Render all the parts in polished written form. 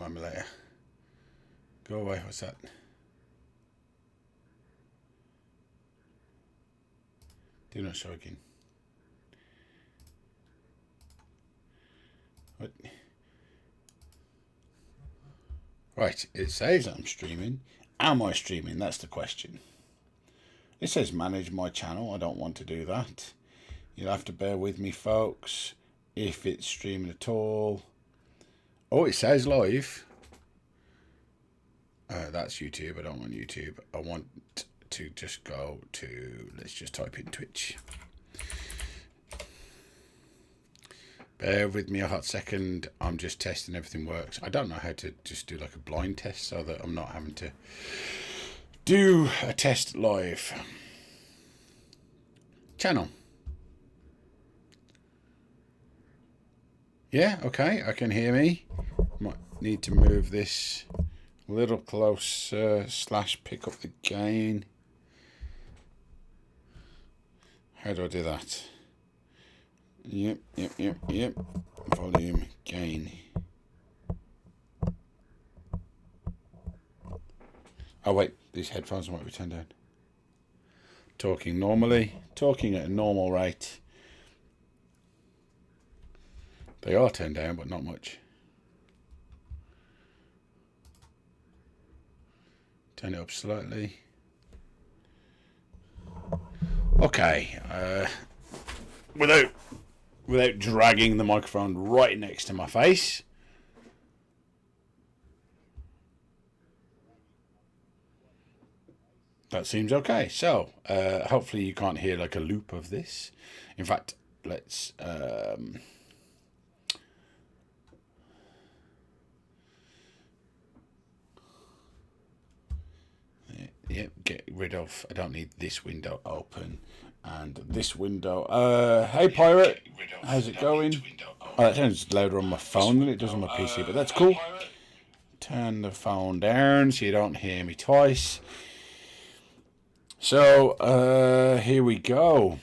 remind me later. Go away. What's that? Do not show again. What? Right, it says I'm streaming. Am I streaming? That's the question. It says manage my channel. I don't want to do that. You'll have to bear with me, folks, if it's streaming at all. Oh, it says live. That's YouTube. I don't want YouTube. I want to just go to, let's just type in Twitch. Bear with me a hot second. I'm just testing everything works. I don't know how to just do like a blind test so that I'm not having to do a test live. Channel. Yeah, okay, I can hear me. Might need to move this a little closer, / pick up the gain. How do I do that? Yep. Volume gain. Oh wait, these headphones might be turned down. Talking normally, talking at a normal rate. They are turned down, but not much. Turn it up slightly. Okay. Without dragging the microphone right next to my face. That seems okay. So, hopefully you can't hear like a loop of this. In fact, let's... Yep, get rid of... I don't need this window open. And this window... hey, Pirate. How's it going? Oh, that sounds louder on my phone than it does on my PC, but that's cool. Turn the phone down so you don't hear me twice. So, here we go.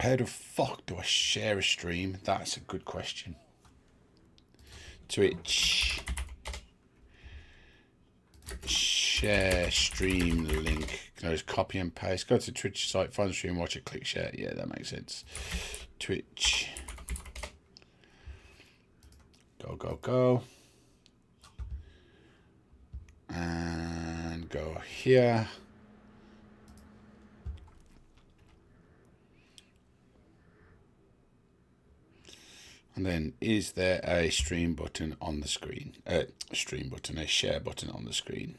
How the fuck do I share a stream? That's a good question. Twitch. Share stream link. Can I just copy and paste? Go to Twitch site, find the stream, watch it, click share. Yeah, that makes sense. Twitch. Go. And go here. And then, is there a stream button on the screen? A share button on the screen.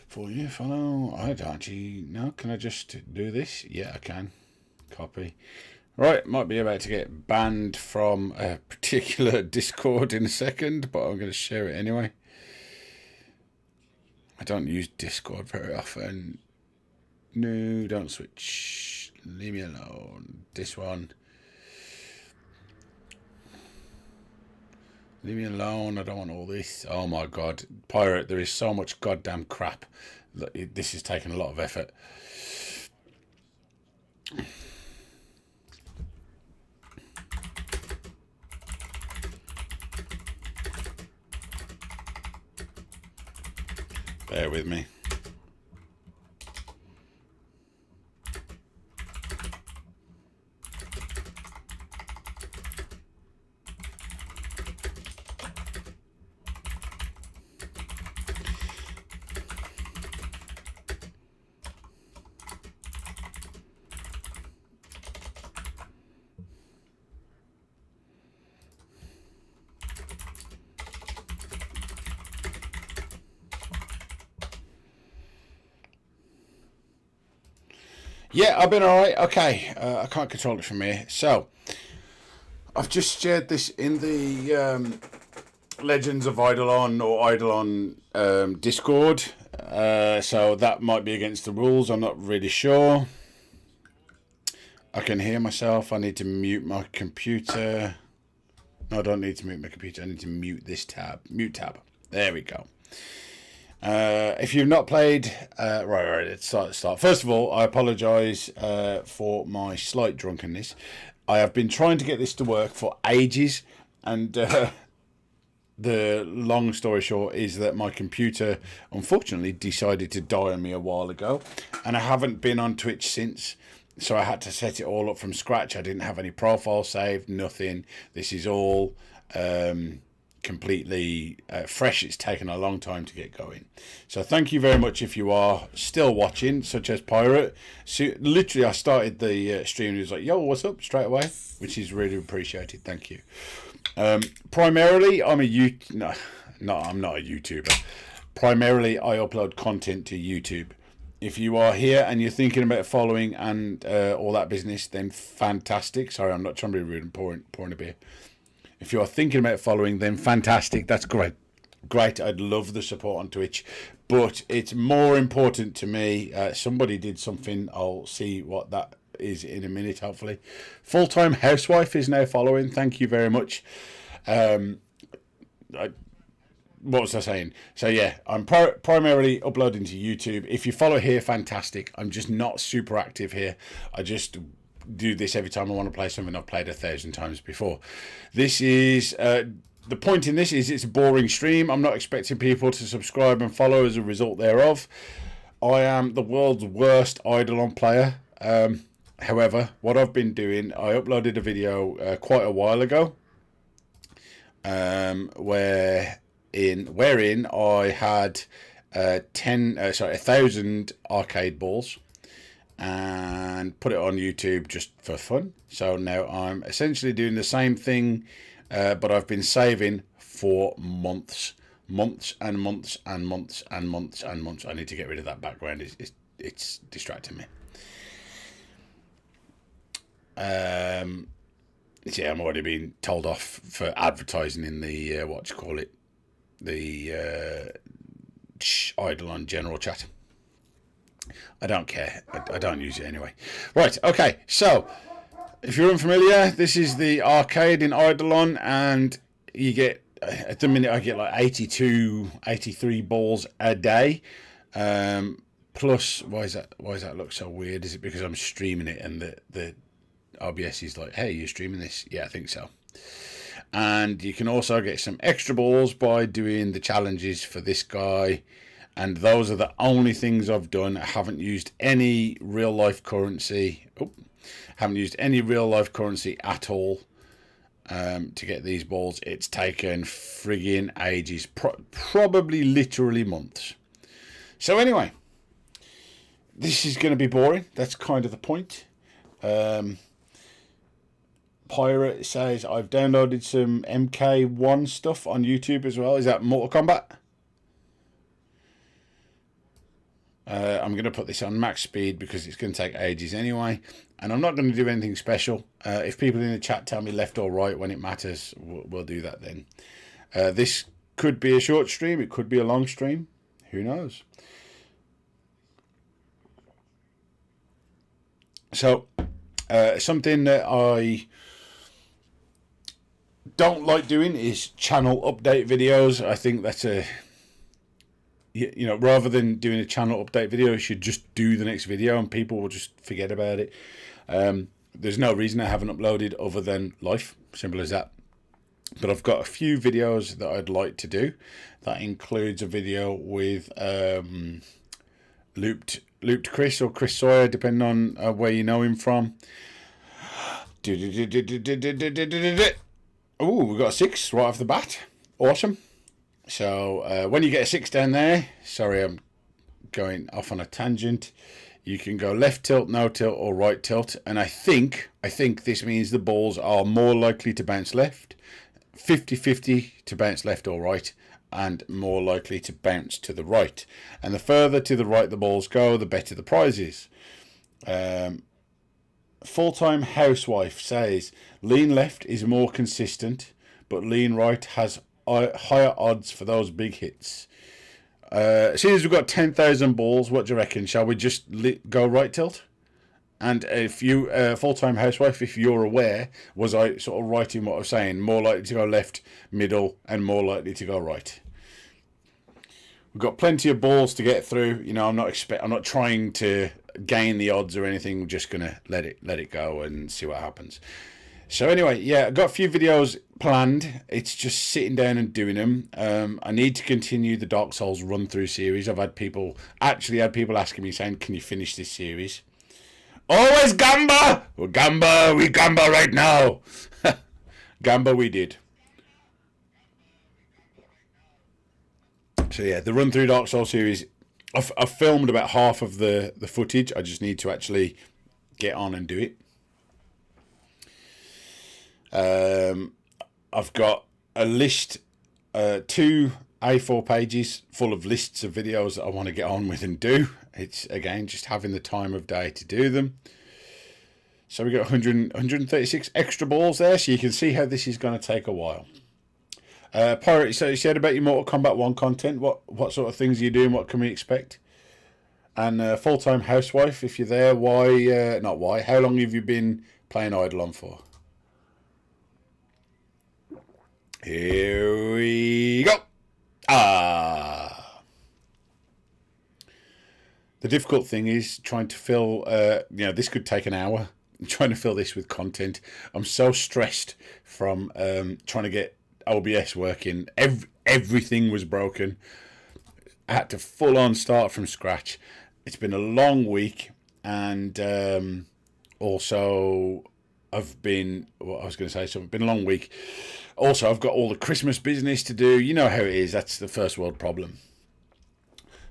Follow. I don't actually know. Can I just do this? Yeah, I can. Copy. Right, might be about to get banned from a particular Discord in a second, but I'm going to share it anyway. I don't use Discord very often. No, don't switch. Leave me alone. This one. Leave me alone. I don't want all this. Oh my god. Pirate, there is so much goddamn crap. This is taking a lot of effort. Bear with me. Yeah, I've been alright. Okay, I can't control it from here. So, I've just shared this in the Legends of Idleon or Idleon Discord. So that might be against the rules. I'm not really sure. I can hear myself. I need to mute my computer. No, I don't need to mute my computer. I need to mute this tab. Mute tab. There we go. If you've not played, right, let's start. First of all, I apologise for my slight drunkenness. I have been trying to get this to work for ages, and the long story short is that my computer unfortunately decided to die on me a while ago, and I haven't been on Twitch since. So I had to set it all up from scratch. I didn't have any profile saved, nothing. This is all completely fresh. It's taken a long time to get going. So thank you very much if you are still watching, such as Pirate. So literally, I started the stream and he was like, yo, what's up, straight away, which is really appreciated. Thank you. Primarily, I'm a I'm not a YouTuber. Primarily, I upload content to YouTube. If you are here and you're thinking about following and all that business, then fantastic. Sorry, I'm not trying to be rude and pouring a beer. If you are thinking about following, then fantastic. That's great. Great. I'd love the support on Twitch. But it's more important to me. Somebody did something. I'll see what that is in a minute, hopefully. Full-time housewife is now following. Thank you very much. What was I saying? So yeah, I'm primarily uploading to YouTube. If you follow here, fantastic. I'm just not super active here. I just do this every time I want to play something I've played 1,000 times before. This is the point in this is it's a boring stream. I'm not expecting people to subscribe and follow as a result thereof. I am the world's worst Idleon player. However, what I've been doing, I uploaded a video quite a while ago, wherein I had 1,000 arcade balls and put it on YouTube just for fun. So now I'm essentially doing the same thing, but I've been saving for months and months and months and months and months. I need to get rid of that background. It's distracting me. Yeah, I'm already being told off for advertising in the what you call it, the Idleon general chat. I don't care. I don't use it anyway. Right, okay. So, if you're unfamiliar, this is the arcade in Idleon, and you get, at the minute, I get like 82, 83 balls a day. Plus, why does that look so weird? Is it because I'm streaming it and the OBS is like, hey, you're streaming this? Yeah, I think so. And you can also get some extra balls by doing the challenges for this guy. And those are the only things I've done. I haven't used any real life currency. Haven't used any real life currency at all to get these balls. It's taken friggin' ages, probably literally months. So anyway, this is going to be boring. That's kind of the point. Pirate says, I've downloaded some MK1 stuff on YouTube as well. Is that Mortal Kombat? I'm going to put this on max speed because it's going to take ages anyway. And I'm not going to do anything special. If people in the chat tell me left or right when it matters, we'll do that then. This could be a short stream. It could be a long stream. Who knows? So, something that I don't like doing is channel update videos. I think that's rather than doing a channel update video, you should just do the next video and people will just forget about it. There's no reason I haven't uploaded other than life. Simple as that. But I've got a few videos that I'd like to do. That includes a video with Looped Chris or Chris Sawyer, depending on where you know him from. Oh, we got a 6 right off the bat. Awesome. So when you get a 6 down there, sorry, I'm going off on a tangent. You can go left tilt, no tilt, or right tilt. And I think this means the balls are more likely to bounce left, 50-50 to bounce left or right, and more likely to bounce to the right. And the further to the right the balls go, the better the prize is. Full-time housewife says, lean left is more consistent, but lean right has higher odds for those big hits. As soon as we've got 10,000 balls, what do you reckon? Shall we just go right tilt? And if you, full-time housewife, if you're aware, was I sort of right in what I was saying? More likely to go left, middle, and more likely to go right. We've got plenty of balls to get through. You know, I'm not trying to gain the odds or anything. We're just gonna let it go and see what happens. So anyway, yeah, I've got a few videos planned. It's just sitting down and doing them. I need to continue the Dark Souls run through series. I've had people asking me saying, "Can you finish this series?" Always Gamba! Well, we Gamba right now. Gamba we did. So yeah, the run through Dark Souls series. I've filmed about half of the footage. I just need to actually get on and do it. I've got a list, 2 A4 pages full of lists of videos that I want to get on with and do. It's, again, just having the time of day to do them. So we got 136 extra balls there, so you can see how this is going to take a while. Pirate, so you said about your Mortal Kombat 1 content. What sort of things are you doing? What can we expect? And full-time housewife, if you're there, why, not why, how long have you been playing Idleon for? Here we go. The difficult thing is trying to fill, this could take an hour, trying to fill this with content. I'm so stressed from trying to get OBS working. Everything was broken. I had to full on start from scratch. It's been a long week, and also I've been, well, I was going to say something, been a long week. Also, I've got all the Christmas business to do. You know how it is. That's the first world problem.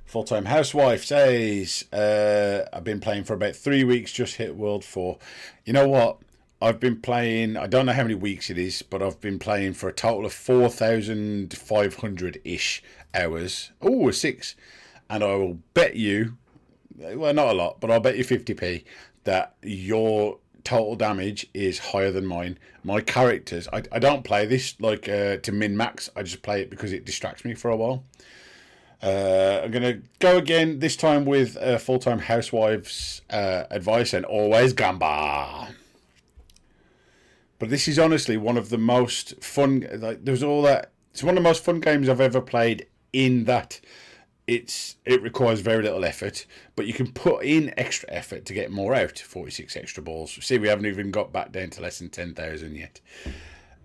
Full-time housewife says, I've been playing for about 3 weeks, just hit World 4. You know what? I've been playing, I don't know how many weeks it is, but I've been playing for a total of 4,500-ish hours. Oh, 6. And I will bet you, well, not a lot, but I'll bet you 50p that your total damage is higher than mine. My characters, I don't play this like to min-max. I just play it because it distracts me for a while. I'm going to go again, this time with full-time housewife's advice, and always Gamba. But this is honestly one of the most fun, like, there's all that, it's one of the most fun games I've ever played, in that it requires very little effort, but you can put in extra effort to get more out. 46 extra balls. See, we haven't even got back down to less than 10,000 yet.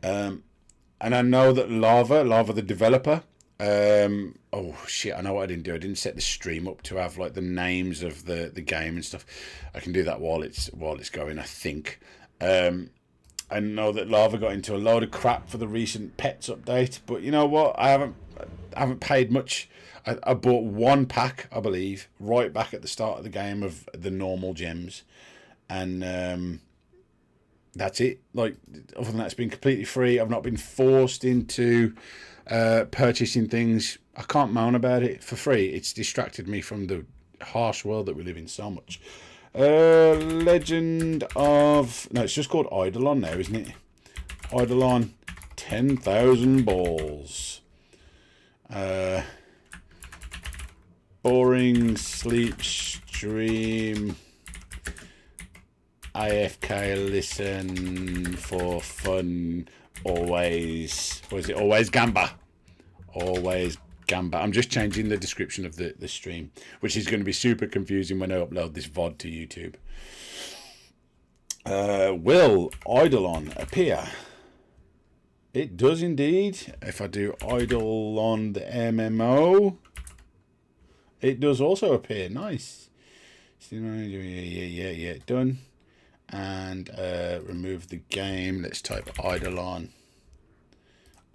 And I know that Lava the developer, oh shit, I know what I didn't do. I didn't set the stream up to have like the names of the game and stuff. I can do that while it's going, I think. I know that Lava got into a load of crap for the recent pets update, but you know what? I haven't paid much. I bought 1 pack, I believe, right back at the start of the game of the normal gems, and that's it. Like, other than that, it's been completely free. I've not been forced into purchasing things. I can't moan about it. For free, it's distracted me from the harsh world that we live in so much. Legend of... No, it's just called Idleon now, isn't it? Idleon, 10,000 balls. Boring sleep stream. AFK listen for fun. Always. What is it? Always Gamba. Always Gamba. I'm just changing the description of the stream, which is going to be super confusing when I upload this VOD to YouTube. Will Idleon appear? It does indeed. If I do Idleon the MMO, it does also appear. Nice. Yeah. Done. And remove the game. Let's type Idleon.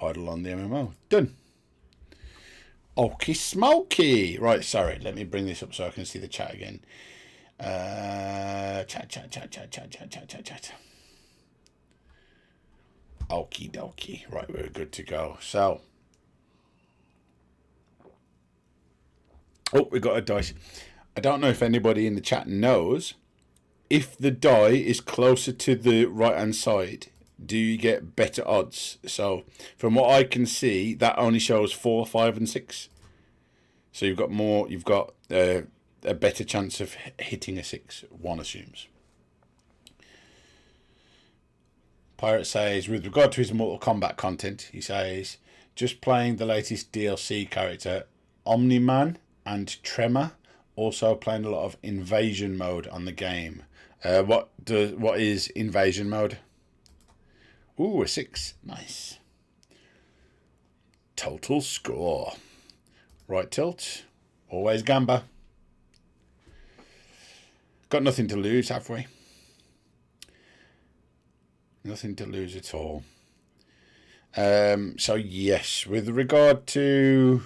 Idleon the MMO. Done. Okie smoky. Right, sorry. Let me bring this up so I can see the chat again. Chat. Okie dokie. Right, we're good to go. So, oh, we got a dice. I don't know if anybody in the chat knows, if the die is closer to the right hand side, do you get better odds? So from what I can see, that only shows 4, 5 and 6. So you've got more, you've got a better chance of hitting a 6, one assumes. Pirate says, with regard to his Mortal Kombat content, he says, just playing the latest DLC character Omni-Man and Tremor, also playing a lot of invasion mode on the game. What is invasion mode? Ooh, a 6. Nice. Total score. Right tilt. Always gamba. Got nothing to lose, have we? Nothing to lose at all. So yes, with regard to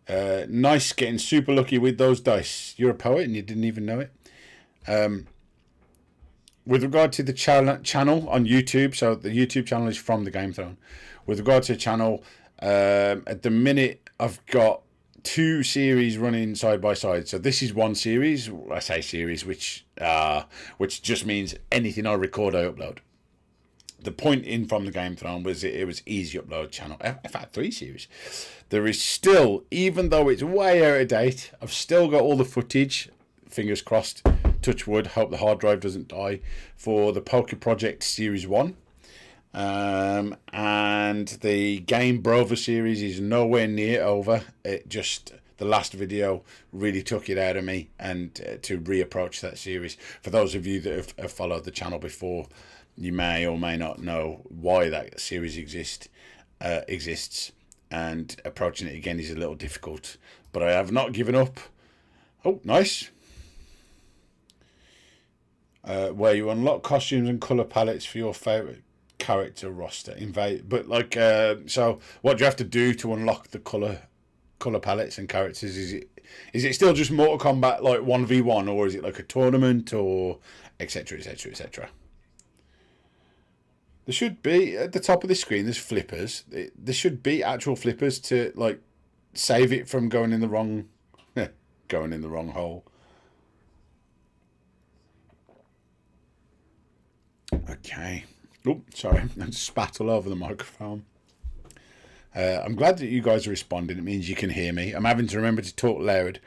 nice, getting super lucky with those dice. You're a poet and you didn't even know it. With regard to the channel on YouTube, so the YouTube channel is from the Game Throne. With regard to the channel, at the minute I've got 2 series running side by side. So this is one series. I say series, which just means anything I record, I upload. The point in from the Game Throne was it was easy upload channel. In fact, 3 series. There is still, even though it's way out of date, I've still got all the footage. Fingers crossed. Touch wood. Hope the hard drive doesn't die for the Poker Project Series 1. And the Game Brover series is nowhere near over. It just, the last video really took it out of me, and to reapproach that series. For those of you that have followed the channel before, you may or may not know why that series exists, and approaching it again is a little difficult. But I have not given up. Oh, nice. Where you unlock costumes and colour palettes for your favourite character roster. But like, so what do you have to do to unlock the colour palettes and characters? Is it still just Mortal Kombat like 1v1, or is it like a tournament, or etc, etc, etc? There should be, at the top of the screen, there's flippers. There should be actual flippers to like save it from going in the wrong hole. Okay. Oh, sorry. I spat all over the microphone. I'm glad that you guys are responding. It means you can hear me. I'm having to remember to talk loud.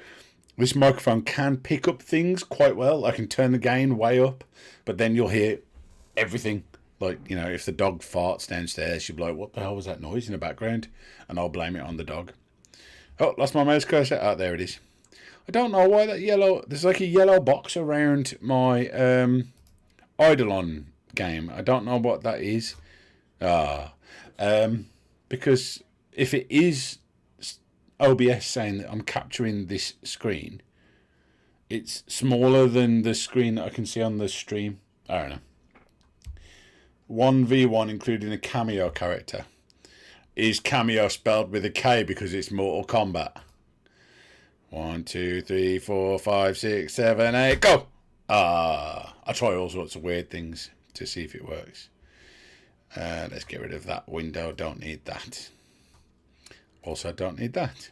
This microphone can pick up things quite well. I can turn the gain way up, but then you'll hear everything. Like, you know, if the dog farts downstairs, you'll be like, what the hell was that noise in the background? And I'll blame it on the dog. Oh, lost my mouse cursor. Oh, there it is. I don't know why that yellow... There's like a yellow box around my Idleon game. I don't know what that is. Because if it is OBS saying that I'm capturing this screen, it's smaller than the screen that I can see on the stream. I don't know. 1v1 including a cameo character. Is cameo spelled with a K because it's Mortal Kombat? 1, 2, 3, 4, 5, 6, 7, 8, go! I try all sorts of weird things to see if it works. Let's get rid of that window. Don't need that. Also don't need that.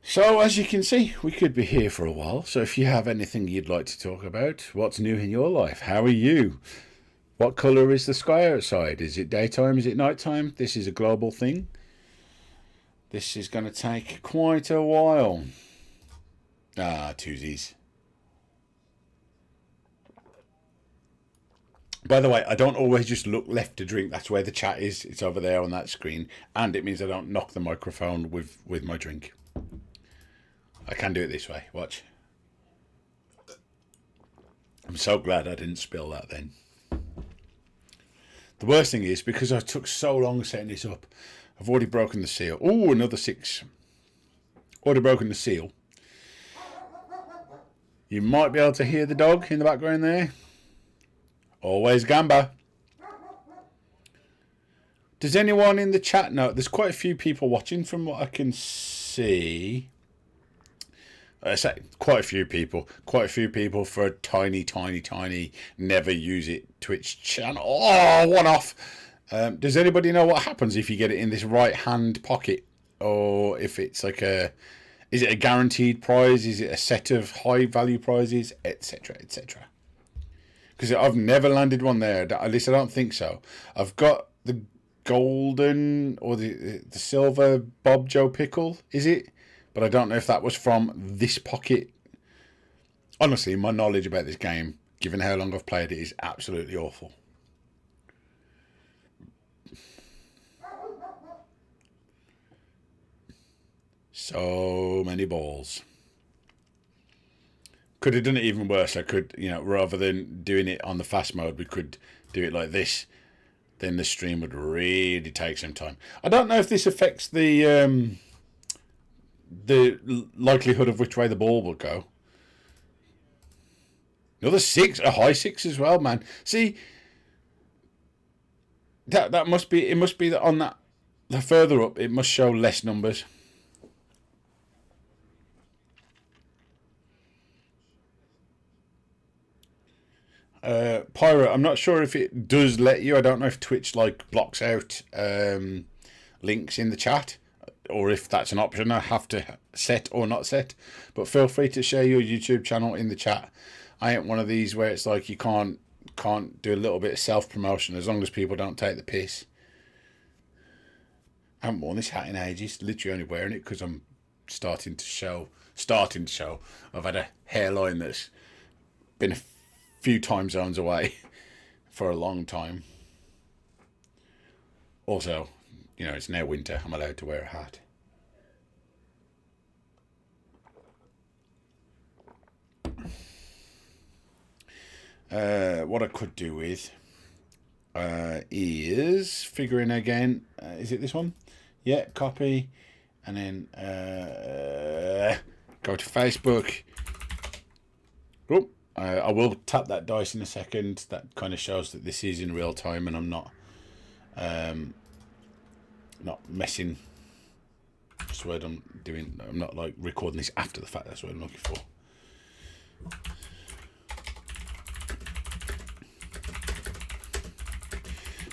So, as you can see, we could be here for a while. So if you have anything you'd like to talk about, what's new in your life? How are you? What colour is the sky outside? Is it daytime? Is it nighttime? This is a global thing. This is going to take quite a while. Twosies. By the way, I don't always just look left to drink. That's where the chat is. It's over there on that screen. And it means I don't knock the microphone with my drink. I can do it this way. Watch. I'm so glad I didn't spill that then. The worst thing is, because I took so long setting this up, I've already broken the seal. Oh, another 6. Already broken the seal. You might be able to hear the dog in the background there. Always gamba. Does anyone in the chat know? There's quite a few people watching from what I can see. I say quite a few people. Quite a few people for a tiny, tiny, tiny, never use it Twitch channel. Oh, one off. Does anybody know what happens if you get it in this right hand pocket? Or if it's like a... Is it a guaranteed prize? Is it a set of high value prizes? Etc, etc. Because I've never landed one there. At least I don't think so. I've got the golden or the silver Bob Joe Pickle, is it? But I don't know if that was from this pocket. Honestly, my knowledge about this game, given how long I've played it, is absolutely awful. So many balls. could have done it even worse. I could, rather than doing it on the fast mode, we could do it like this. Then the stream would really take some time. I don't know if this affects the likelihood of which way the ball will go. Another 6, a high 6 as well, man. See, that must be. It must be that on that. The further up, it must show less numbers. Pirate, I'm not sure if it does let you. I don't know if Twitch blocks out links in the chat, or if that's an option I have to set or not set. But feel free to share your YouTube channel in the chat. I ain't one of these where it's like you can't do a little bit of self promotion as long as people don't take the piss. I haven't worn this hat in ages. Literally only wearing it because I'm starting to show. I've had a hairline that's been a few time zones away for a long time. Also, it's now winter. I'm allowed to wear a hat. What I could do with is figuring again. Is it this one? Yeah, copy, and then go to Facebook. Oh, I will tap that dice in a second. That kind of shows that this is in real time, and I'm not messing. That's what I'm doing. I'm not recording this after the fact. That's what I'm looking for.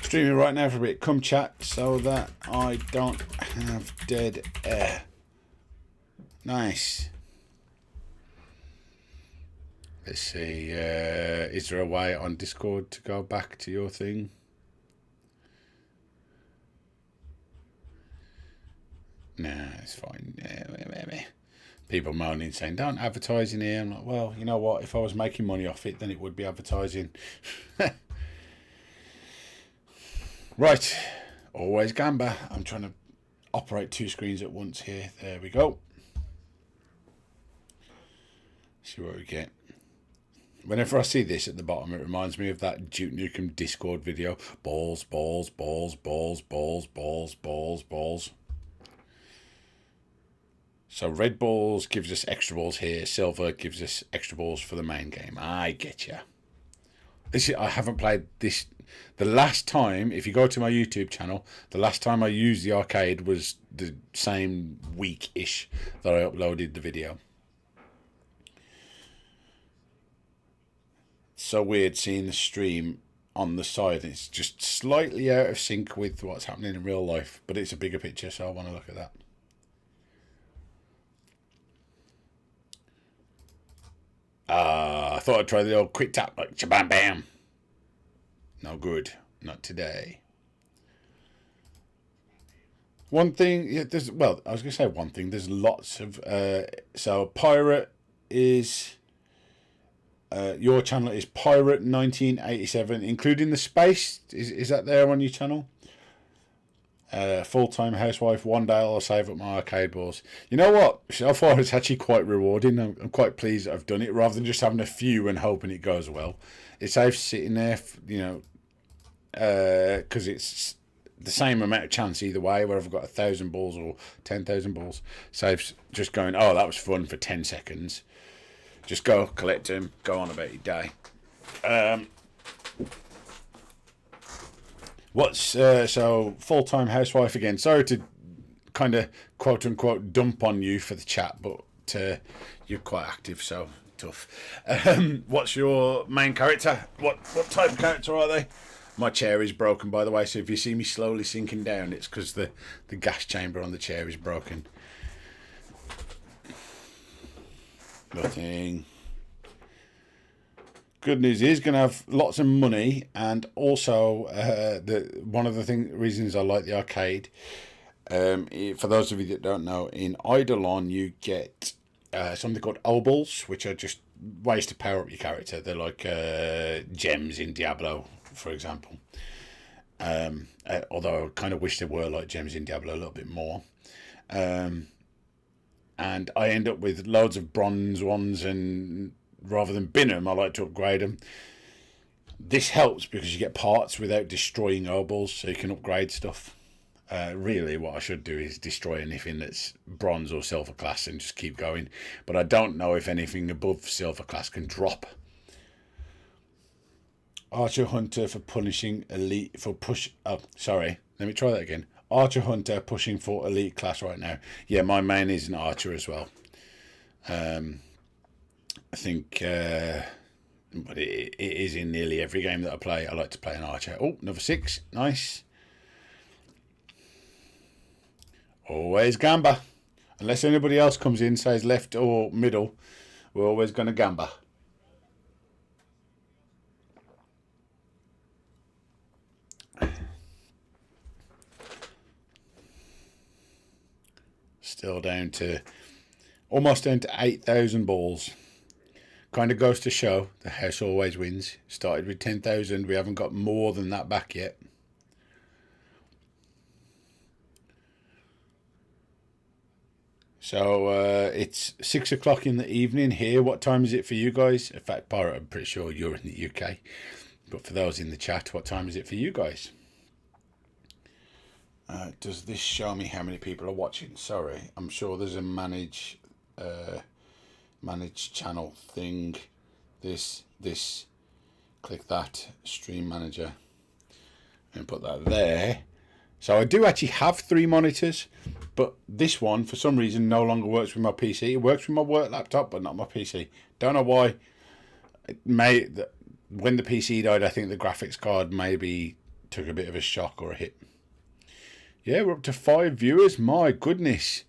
Streaming right now for a bit. Come chat so that I don't have dead air. Nice. Let's see. Is there a way on Discord to go back to your thing? Nah, it's fine. People moaning saying, don't advertise in here. I'm like, well, you know what? If I was making money off it, then it would be advertising. Right, always gamba. I'm trying to operate 2 screens at once here. There we go. See what we get. Whenever I see this at the bottom, it reminds me of that Duke Nukem Discord video. Balls, balls, balls, balls, balls, balls, balls, balls. So red balls gives us extra balls here. Silver gives us extra balls for the main game. I get ya. I haven't played this. The last time, if you go to my YouTube channel, the last time I used the arcade was the same week-ish that I uploaded the video. So weird seeing the stream on the side. It's just slightly out of sync with what's happening in real life, but it's a bigger picture, so I want to look at that. I thought I'd try the old quick tap, like shabam bam. No good. Not today. One thing, I was going to say one thing. There's lots of, so Pirate is, your channel is Pirate 1987, including the space. Is that there on your channel? Full-time housewife, one day I'll save up my arcade balls. You know what? So far it's actually quite rewarding. I'm quite pleased I've done it rather than just having a few and hoping it goes well. It saves sitting there, because it's the same amount of chance either way, whether I've got 1,000 balls or 10,000 balls. Saves just going, oh, that was fun for 10 seconds. Just go, collect them, go on about your day. So full-time housewife again. Sorry to kind of quote-unquote dump on you for the chat, but you're quite active, so tough. What's your main character? What type of character are they? My chair is broken, by the way, so if you see me slowly sinking down, it's because the gas chamber on the chair is broken. Nothing. Good news is going to have lots of money, and also one of the reasons I like the arcade. For those of you that don't know, in Idleon you get something called obols, which are just ways to power up your character. They're like gems in Diablo, for example. Although I kind of wish they were like gems in Diablo a little bit more. And I end up with loads of bronze ones and rather than bin them, I like to upgrade them. This helps because you get parts without destroying obols, so you can upgrade stuff. Really, what I should do is destroy anything that's bronze or silver class and just keep going. But I don't know if anything above silver class can drop. Archer Hunter for punishing elite for push. Oh, sorry. Let me try that again. Archer Hunter pushing for elite class right now. Yeah, my main is an archer as well. I think, but it is in nearly every game that I play. I like to play an archer. Oh, another 6. Nice. Always gamba. Unless anybody else comes in, says left or middle, we're always going to gamba. Still down to, almost down to 8,000 balls. Kind of goes to show the house always wins. Started with 10,000. We haven't got more than that back yet. So it's 6 o'clock in the evening here. What time is it for you guys? In fact, Pirate, I'm pretty sure you're in the UK. But for those in the chat, what time is it for you guys? Does this show me how many people are watching? Sorry, I'm sure there's a manage channel thing. This, click that, stream manager, and put that there. So I do actually have 3 monitors, but this one, for some reason, no longer works with my PC. It works with my work laptop, but not my PC. Don't know why. When the PC died, I think the graphics card maybe took a bit of a shock or a hit. Yeah, we're up to 5 viewers. My goodness.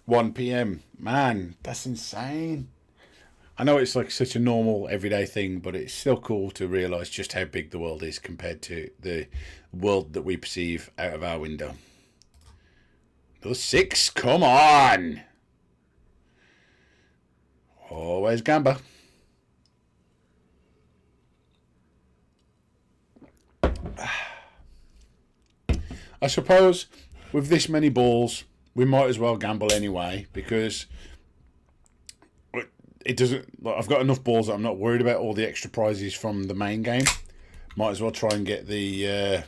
1 p.m. Man, that's insane. I know it's like such a normal everyday thing, but it's still cool to realise just how big the world is compared to the world that we perceive out of our window. Those 6, come on! Always gamba. I suppose with this many balls, we might as well gamble anyway, because it doesn't. I've got enough balls that I'm not worried about all the extra prizes from the main game. Might as well try and get the.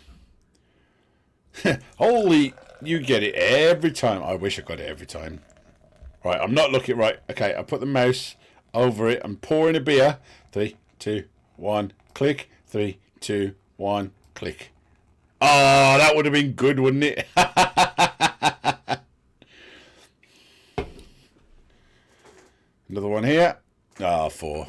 Holy, you get it every time. I wish I got it every time. Right, I'm not looking right. Okay, I put the mouse over it. I'm pouring a beer. 3, 2, 1, click. 3, 2, 1, click. Oh, that would have been good, wouldn't it? Another one here. Ah, 4.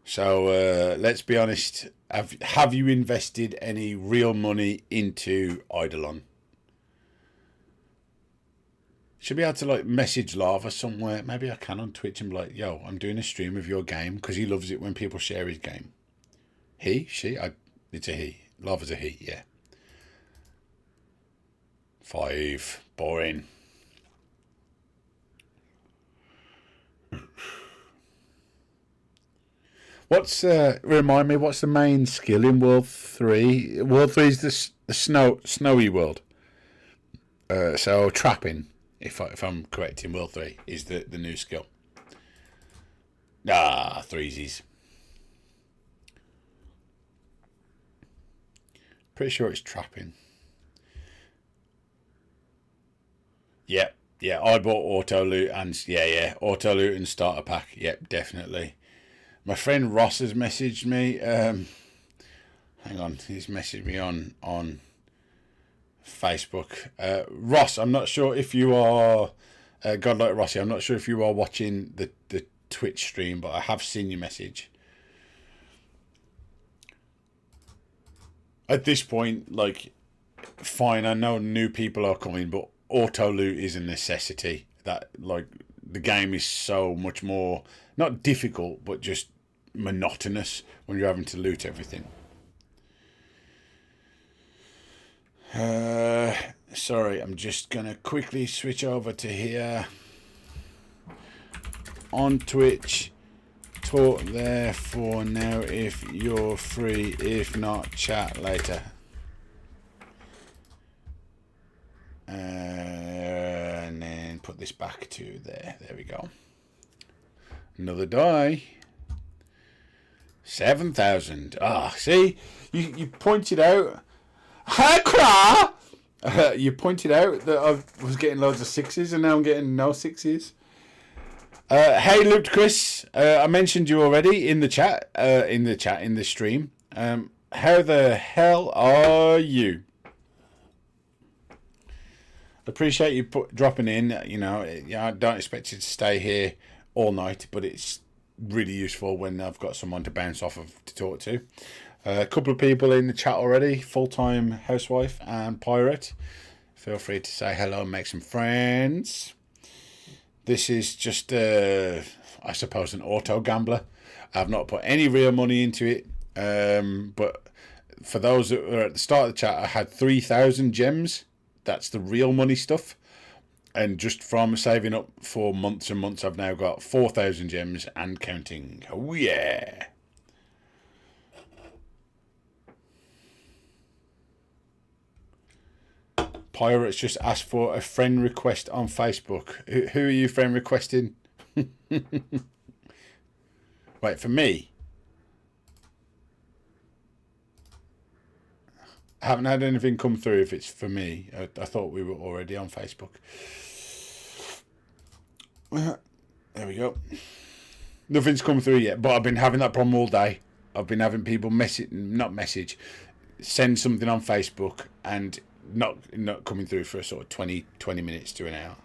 So let's be honest. Have you invested any real money into Idleon? Should be able to like message Lava somewhere. Maybe I can on Twitch and be like, yo, I'm doing a stream of your game, because he loves it when people share his game. He? She? It's a he. Lava's a he, yeah. 5. Boring. Remind me, what's the main skill in World 3? World 3 is the snowy world. So trapping, if I'm correct, in World 3 is the new skill. Ah, threesies. Pretty sure it's trapping. Yep, yeah, I bought auto loot and auto loot and starter pack. Yep, definitely. My friend Ross has messaged me. Hang on, he's messaged me on Facebook. Ross, I'm not sure if you are Godlike Rossi. I'm not sure if you are watching the Twitch stream, but I have seen your message. At this point, like, fine, I know new people are coming, but auto loot is a necessity. That, like, the game is so much more, not difficult, but just monotonous when you're having to loot everything. Sorry, I'm just gonna quickly switch over to here on Twitch talk there for now if you're free. If not, chat later. And then put this back to there. There we go. Another die. 7,000. Ah, see? You pointed out. You pointed out that I was getting loads of sixes and now I'm getting no sixes. Hey, Luke, Chris. I mentioned you already in the chat. In the stream. How the hell are you? Appreciate you dropping in. You know, I don't expect you to stay here all night, but it's really useful when I've got someone to bounce off of to talk to. A couple of people in the chat already. Full-time housewife and pirate. Feel free to say hello and make some friends. This is just, I suppose, an auto gambler. I've not put any real money into it. But for those that were at the start of the chat, I had 3,000 gems. That's the real money stuff. And just from saving up for months and months, I've now got 4,000 gems and counting. Oh, yeah. Pirates just asked for a friend request on Facebook. Who are you friend requesting? Wait, for me? I haven't had anything come through if it's for me. I thought we were already on Facebook. There we go. Nothing's come through yet, but I've been having that problem all day. I've been having people send something on Facebook and not coming through for a sort of 20 minutes to an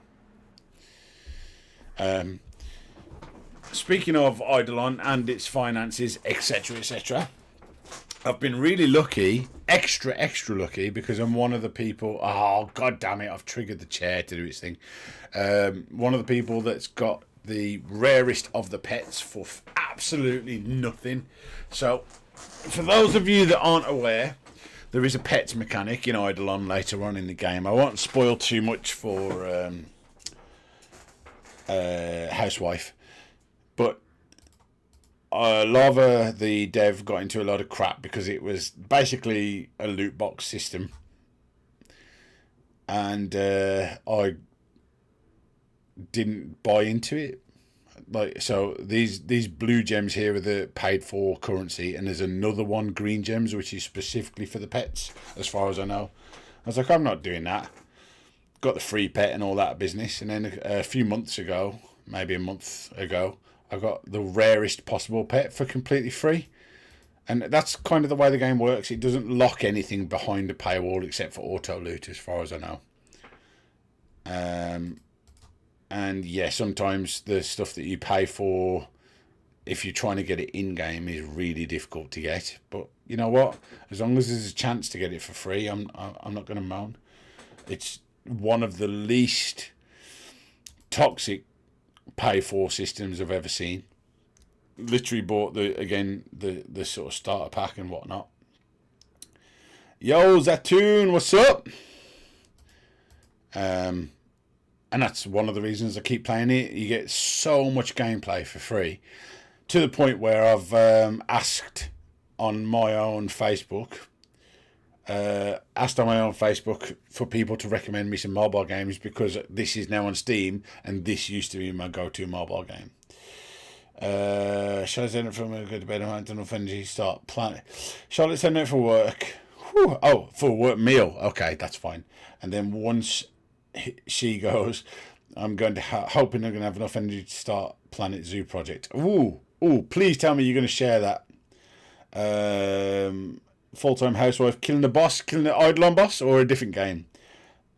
hour. Speaking of Idleon and its finances, etc., I've been really lucky, extra lucky, because I'm one of the people. Oh, god damn it! I've triggered the chair to do its thing. One of the people that's got the rarest of the pets for absolutely nothing. So, for those of you that aren't aware, there is a pets mechanic in Idleon later on in the game. I won't spoil too much for Housewife, but Lava, the dev, got into a lot of crap because it was basically a loot box system, and I didn't buy into it. Like, so these blue gems here are the paid for currency, and there's another one, green gems, which is specifically for the pets, as far as I know. I was like, I'm not doing that. Got the free pet and all that business, and then a few months ago, maybe a month ago, I got the rarest possible pet for completely free. And that's kind of the way the game works. It doesn't lock anything behind a paywall except for auto loot, as far as I know. And yeah, sometimes the stuff that you pay for, if you're trying to get it in-game, is really difficult to get. But you know what? As long as there's a chance to get it for free, I'm not going to moan. It's one of the least toxic pay-for systems I've ever seen. Literally bought the sort of starter pack and whatnot. Yo, Zatoon, what's up? And that's one of the reasons I keep playing it. You get so much gameplay for free, to the point where I've asked on my own Facebook for people to recommend me some mobile games, because this is now on Steam and this used to be my go-to mobile game. Charlotte's in it from a good bed. I don't know if energy start planning. Charlotte's in it for work. Whew. Oh, for work meal. Okay, that's fine. And then once she goes, I'm going to hoping I'm going to have enough energy to start Planet Zoo project. Ooh, please tell me you're going to share that. Full-time housewife killing the Idleon boss, or a different game.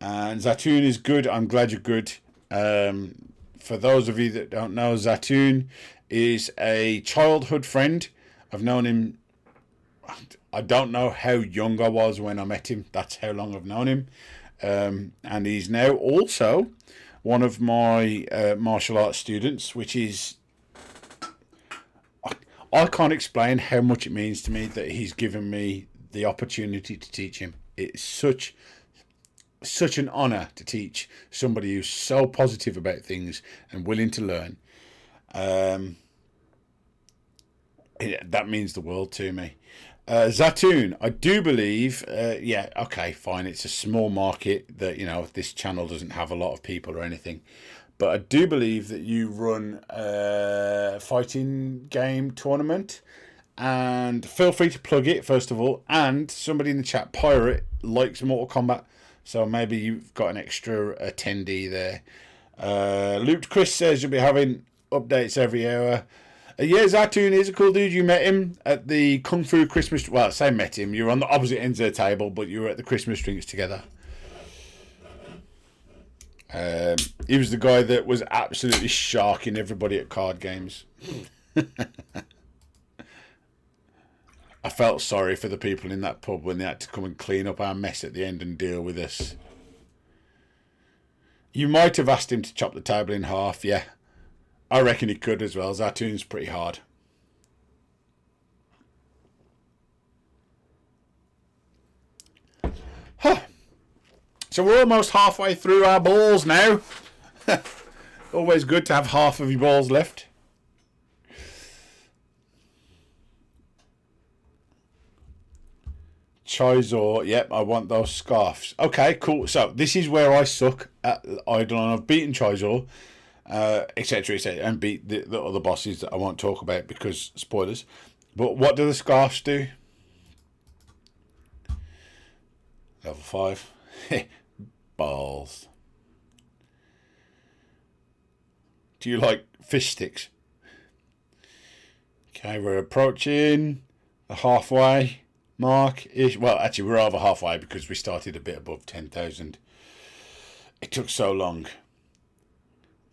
And Zatoon is good. I'm glad you're good. For those of you that don't know, Zatoon is a childhood friend. I've known him. I don't know how young I was when I met him. That's how long I've known him. And he's now also one of my martial arts students, which is, I can't explain how much it means to me that he's given me the opportunity to teach him. It's such an honour to teach somebody who's so positive about things and willing to learn. That means the world to me. Zatoon, I do believe, yeah, okay, fine. It's a small market that, this channel doesn't have a lot of people or anything. But I do believe that you run a fighting game tournament. And feel free to plug it, first of all. And somebody in the chat, Pirate, likes Mortal Kombat. So maybe you've got an extra attendee there. Luke Chris says you'll be having updates every hour. Yeah, Zatoon is a cool dude. You met him at the Kung Fu Christmas... Well, I say met him. You were on the opposite ends of the table, but you were at the Christmas drinks together. He was the guy that was absolutely sharking everybody at card games. I felt sorry for the people in that pub when they had to come and clean up our mess at the end and deal with us. You might have asked him to chop the table in half, yeah. I reckon he could as well. Zatoon's pretty hard. Huh. So we're almost halfway through our balls now. Always good to have half of your balls left. Chizor, yep, I want those scarves. Okay, cool. So this is where I suck at Idleon. I've beaten Chizor, etc., etc., and beat the other bosses that I won't talk about because spoilers. But what do the scarves do? Level 5. Balls. Do you like fish sticks? Okay, we're approaching the halfway mark ish. Well, actually, we're over halfway because we started a bit above 10,000. It took so long,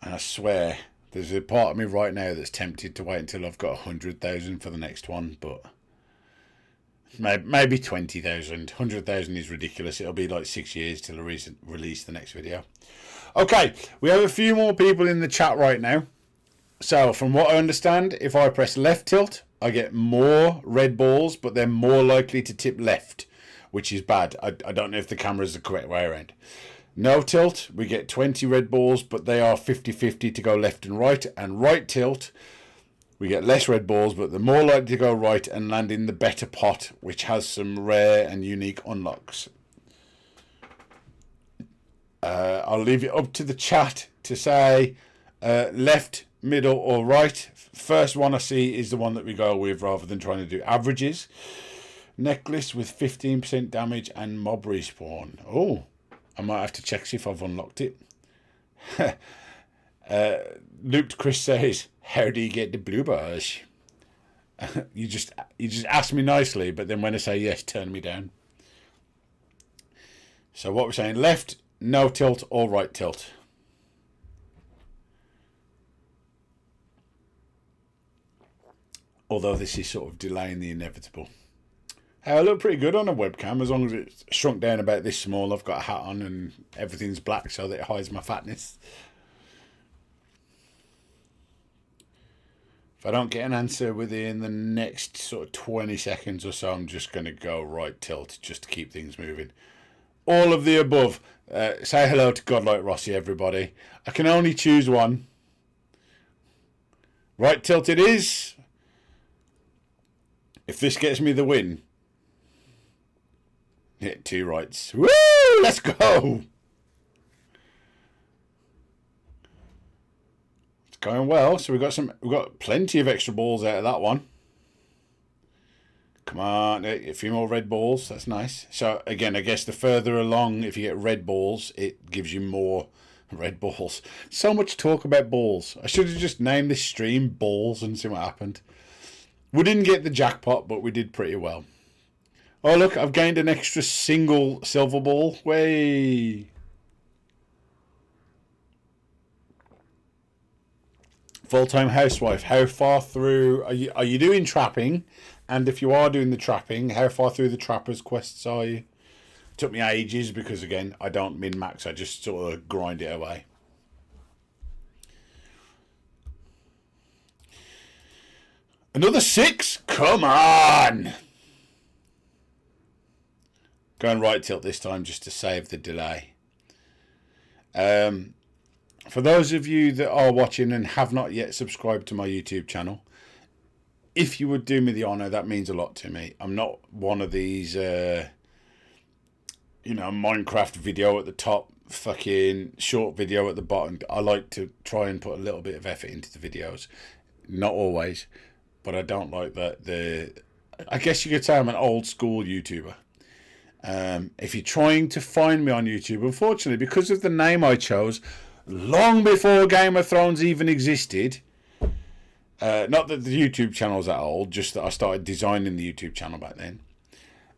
and I swear there's a part of me right now that's tempted to wait until I've got 100,000 for the next one, but maybe 20,000. 100,000 is ridiculous. It'll be like 6 years till I release the next video. Okay, we have a few more people in the chat right now. So from what I understand, if I press left tilt, I get more red balls, but they're more likely to tip left, which is bad. I don't know if the camera is the correct way around. No tilt, we get 20 red balls, but they are 50-50 to go left and right. And right tilt, we get less red balls, but they're more likely to go right and land in the better pot, which has some rare and unique unlocks. I'll leave it up to the chat to say left, middle or right. First one I see is the one that we go with rather than trying to do averages. Necklace with 15% damage and mob respawn. Oh, I might have to check see if I've unlocked it. Luke Chris says, how do you get the blue bars? you just ask me nicely, but then when I say yes, turn me down. So what we're saying, left, no tilt or right tilt. Although this is sort of delaying the inevitable. I look pretty good on a webcam as long as it's shrunk down about this small. I've got a hat on and everything's black so that it hides my fatness. If I don't get an answer within the next sort of 20 seconds or so, I'm just going to go right tilt just to keep things moving. All of the above. Say hello to Godlike Rossi, everybody. I can only choose one. Right tilt it is. If this gets me the win. Hit 2 rights. Woo! Let's go! It's going well. So we've got plenty of extra balls out of that one. Come on, a few more red balls. That's nice. So again, I guess the further along, if you get red balls, it gives you more red balls. So much talk about balls. I should have just named this stream Balls and see what happened. We didn't get the jackpot, but we did pretty well. Oh, look, I've gained an extra single silver ball. Way. Full-time housewife. How far through are you doing trapping? And if you are doing the trapping, how far through the trapper's quests are you? It took me ages because, again, I don't min-max. I just sort of grind it away. Another 6? Come on! Going right tilt this time just to save the delay. For those of you that are watching and have not yet subscribed to my YouTube channel, if you would do me the honour, that means a lot to me. I'm not one of these, Minecraft video at the top, fucking short video at the bottom. I like to try and put a little bit of effort into the videos. Not always, but I don't like that. I guess you could say I'm an old school YouTuber. If you're trying to find me on YouTube, unfortunately, because of the name I chose, long before Game of Thrones even existed, not that the YouTube channel's that old, just that I started designing the YouTube channel back then.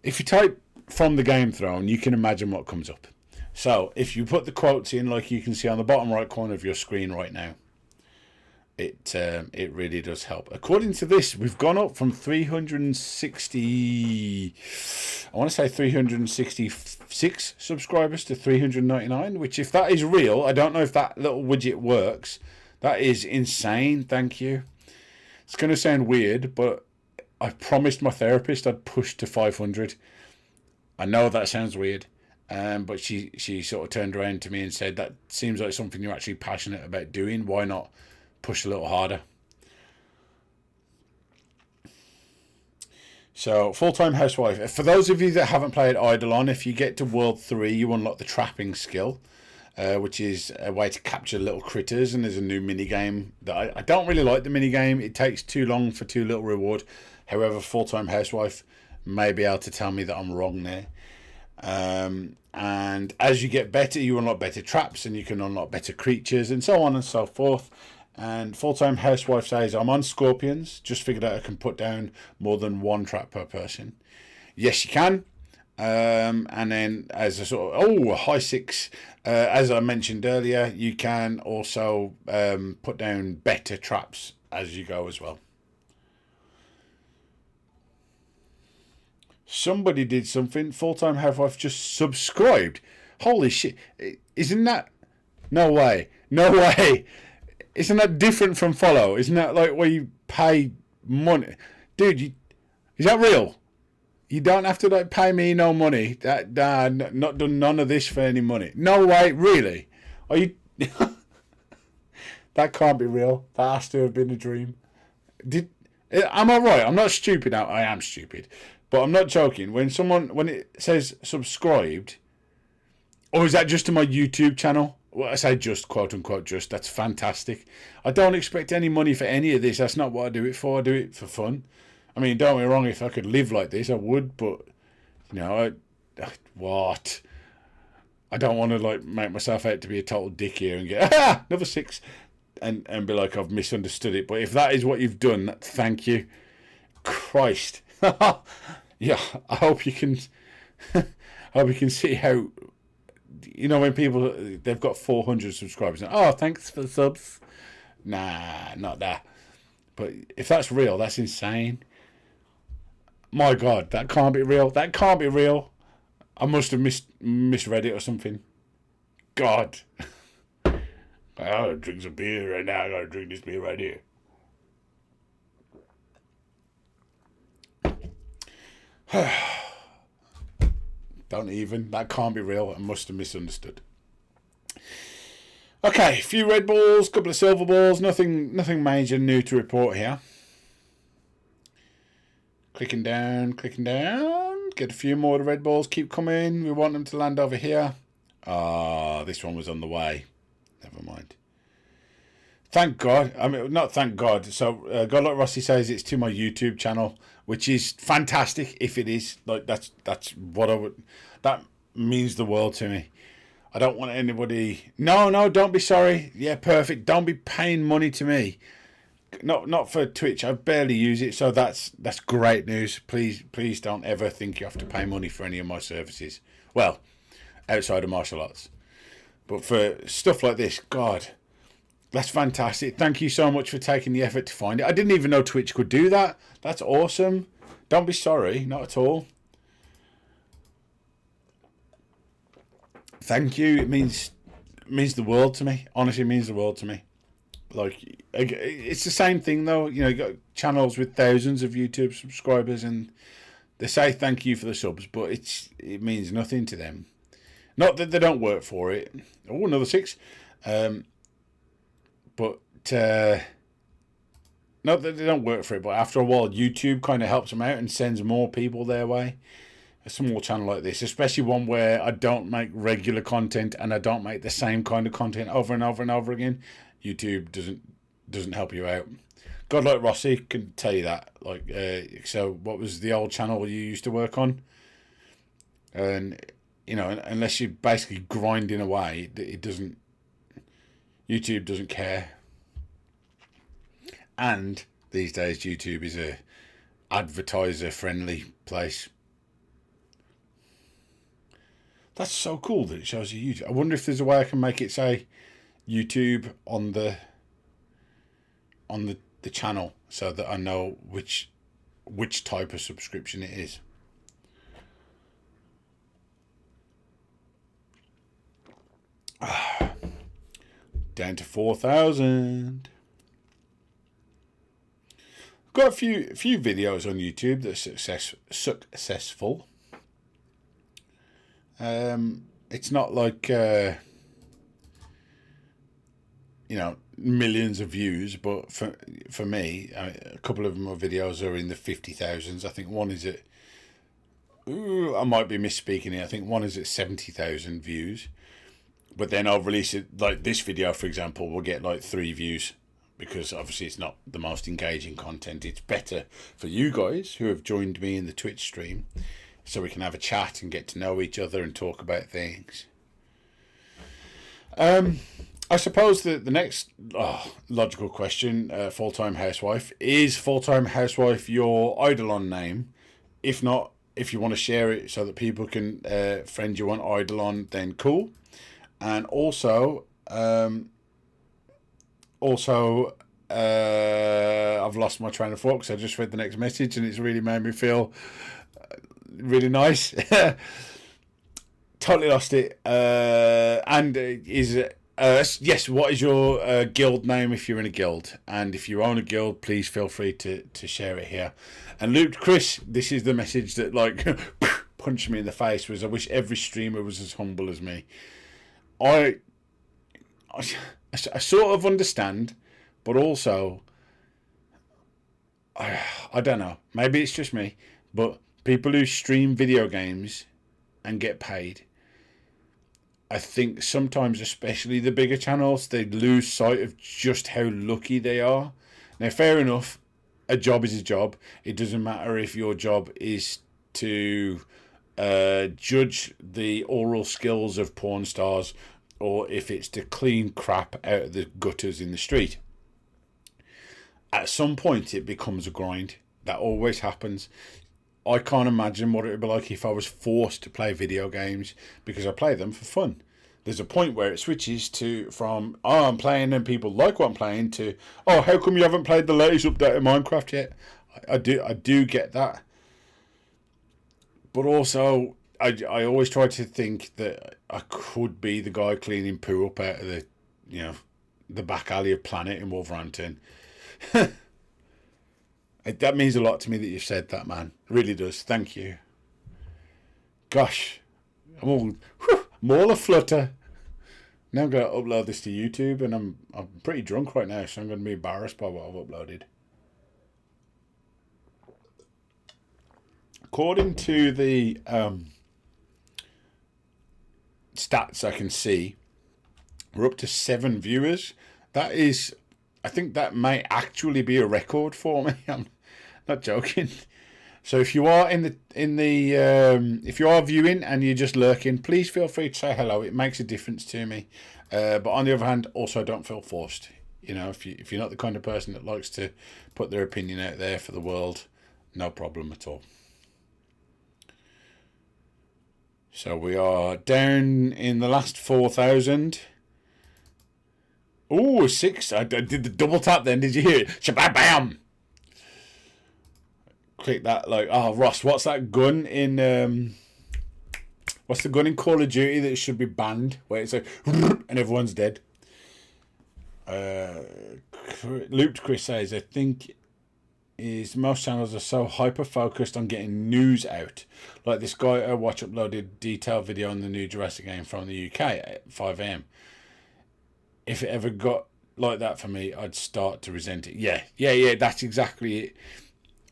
If you type from the Game Throne, you can imagine what comes up. So if you put the quotes in, like you can see on the bottom right corner of your screen right now, it really does help. According to this, we've gone up from 366 subscribers to 399, which, if that is real, I don't know if that little widget works. That is insane. Thank you. It's going to sound weird, but I promised my therapist I'd push to 500. I know that sounds weird, but she sort of turned around to me and said, that seems like something you're actually passionate about doing. Why not push a little harder? So, full-time housewife. For those of you that haven't played Idleon, if you get to World 3, you unlock the trapping skill, which is a way to capture little critters, and there's a new mini-game that I don't really like the mini-game. It takes too long for too little reward. However, full-time housewife may be able to tell me that I'm wrong there. And as you get better, you unlock better traps, and you can unlock better creatures, and so on and so forth. And full-time housewife says, I'm on scorpions. Just figured out I can put down more than one trap per person. Yes, you can. And then as a sort of, high 6, as I mentioned earlier, you can also put down better traps as you go as well. Somebody did something. Full-time housewife just subscribed. Holy shit. Isn't that... No way. No way. Isn't that different from follow? Isn't that like where you pay money? Dude, is that real? You don't have to like pay me no money. Not done none of this for any money. No way, really? Are you... That can't be real. That has to have been a dream. Am I right? I'm not stupid now. I am stupid. But I'm not joking. When it says subscribed, or is that just to my YouTube channel? Well, I say just, quote unquote, just. That's fantastic. I don't expect any money for any of this. That's not what I do it for. I do it for fun. I mean, don't get me wrong. If I could live like this, I would. But, what? I don't want to like make myself out to be a total dick here and get another 6 and be like I've misunderstood it. But if that is what you've done, thank you. Christ. Yeah, I hope you can see how, when people, they've got 400 subscribers and, thanks for the subs. Nah, not that. But if that's real, that's insane. My God, that can't be real. That can't be real. I must have misread it or something. God. I gotta drink some beer right now. I gotta drink this beer right here. Don't even. That can't be real. I must have misunderstood. Okay, a few red balls, couple of silver balls. Nothing major new to report here. Clicking down. Get a few more of the red balls. Keep coming. We want them to land over here. This one was on the way. Never mind. Thank God. I mean, not thank God. So, God like Rossi says it's to my YouTube channel, which is fantastic. If it is, like that's what I would. That means the world to me. I don't want anybody. No, don't be sorry. Yeah, perfect. Don't be paying money to me. Not for Twitch. I barely use it, so that's great news. Please don't ever think you have to pay money for any of my services. Well, outside of martial arts, but for stuff like this, God. That's fantastic. Thank you so much for taking the effort to find it. I didn't even know Twitch could do that. That's awesome. Don't be sorry. Not at all. Thank you. It means the world to me. Honestly, it means the world to me. Like, it's the same thing, though. You got channels with thousands of YouTube subscribers, and they say thank you for the subs, but it means nothing to them. Not that they don't work for it. Another 6. But not that they don't work for it, but after a while, YouTube kind of helps them out and sends more people their way. A small channel like this, especially one where I don't make regular content and I don't make the same kind of content over and over and over again, YouTube doesn't help you out. God like Rossi can tell you that. Like, so what was the old channel you used to work on? And you know, unless you're basically grinding away, it doesn't. YouTube doesn't care. And these days, YouTube is a advertiser-friendly place. That's so cool that it shows you YouTube. I wonder if there's a way I can make it say YouTube on the channel so that I know which type of subscription it is. Down to 4,000. Got a few videos on YouTube that are successful. It's not like you know, millions of views, but for me, a couple of my videos are in the 50,000s. I think one is at I might be misspeaking here. I think one is at 70,000 views. But then I'll release it, like this video, for example, will get like 3 views because obviously it's not the most engaging content. It's better for you guys who have joined me in the Twitch stream so we can have a chat and get to know each other and talk about things. I suppose that the next logical question, full-time housewife, is full-time housewife your Idleon name? If not, if you want to share it so that people can friend you on Idleon, then cool. And also, I've lost my train of thought because I just read the next message and it's really made me feel really nice. Totally lost it. And yes, what is your guild name if you're in a guild? And if you own a guild, please feel free to share it here. And Luke, Chris, this is the message that like punched me in the face, was I wish every streamer was as humble as me. I sort of understand, but also I don't know. Maybe it's just me, but people who stream video games and get paid, I think sometimes, especially the bigger channels, they lose sight of just how lucky they are. Now, fair enough, a job is a job. It doesn't matter if your job is to judge the oral skills of porn stars or if it's to clean crap out of the gutters in the street. At some point, it becomes a grind. That always happens. I can't imagine what it would be like if I was forced to play video games because I play them for fun. There's a point where it switches from I'm playing and people like what I'm playing to how come you haven't played the latest update of Minecraft yet? I do get that. But also, I always try to think that I could be the guy cleaning poo up out of the back alley of Planet in Wolverhampton. That means a lot to me that you've said that, man. It really does. Thank you. Gosh, I'm all aflutter. Now I'm going to upload this to YouTube, and I'm pretty drunk right now, so I'm going to be embarrassed by what I've uploaded. According to the stats I can see, we're up to 7 viewers. That is, I think that may actually be a record for me. I'm not joking. So if you are if you are viewing and you're just lurking, please feel free to say hello. It makes a difference to me. But on the other hand, also don't feel forced. You know, if you're not the kind of person that likes to put their opinion out there for the world, no problem at all. So we are down in the last 4,000. Oh, 6. I did the double tap then. Did you hear it? Shabam! Click that like, Ross, what's that gun in... what's the gun in Call of Duty that should be banned? Where it's like, and everyone's dead. Luke Chris says, I think most channels are so hyper-focused on getting news out. Like this guy I watch uploaded detailed video on the new Jurassic game from the UK at 5 AM. If it ever got like that for me, I'd start to resent it. Yeah, that's exactly it.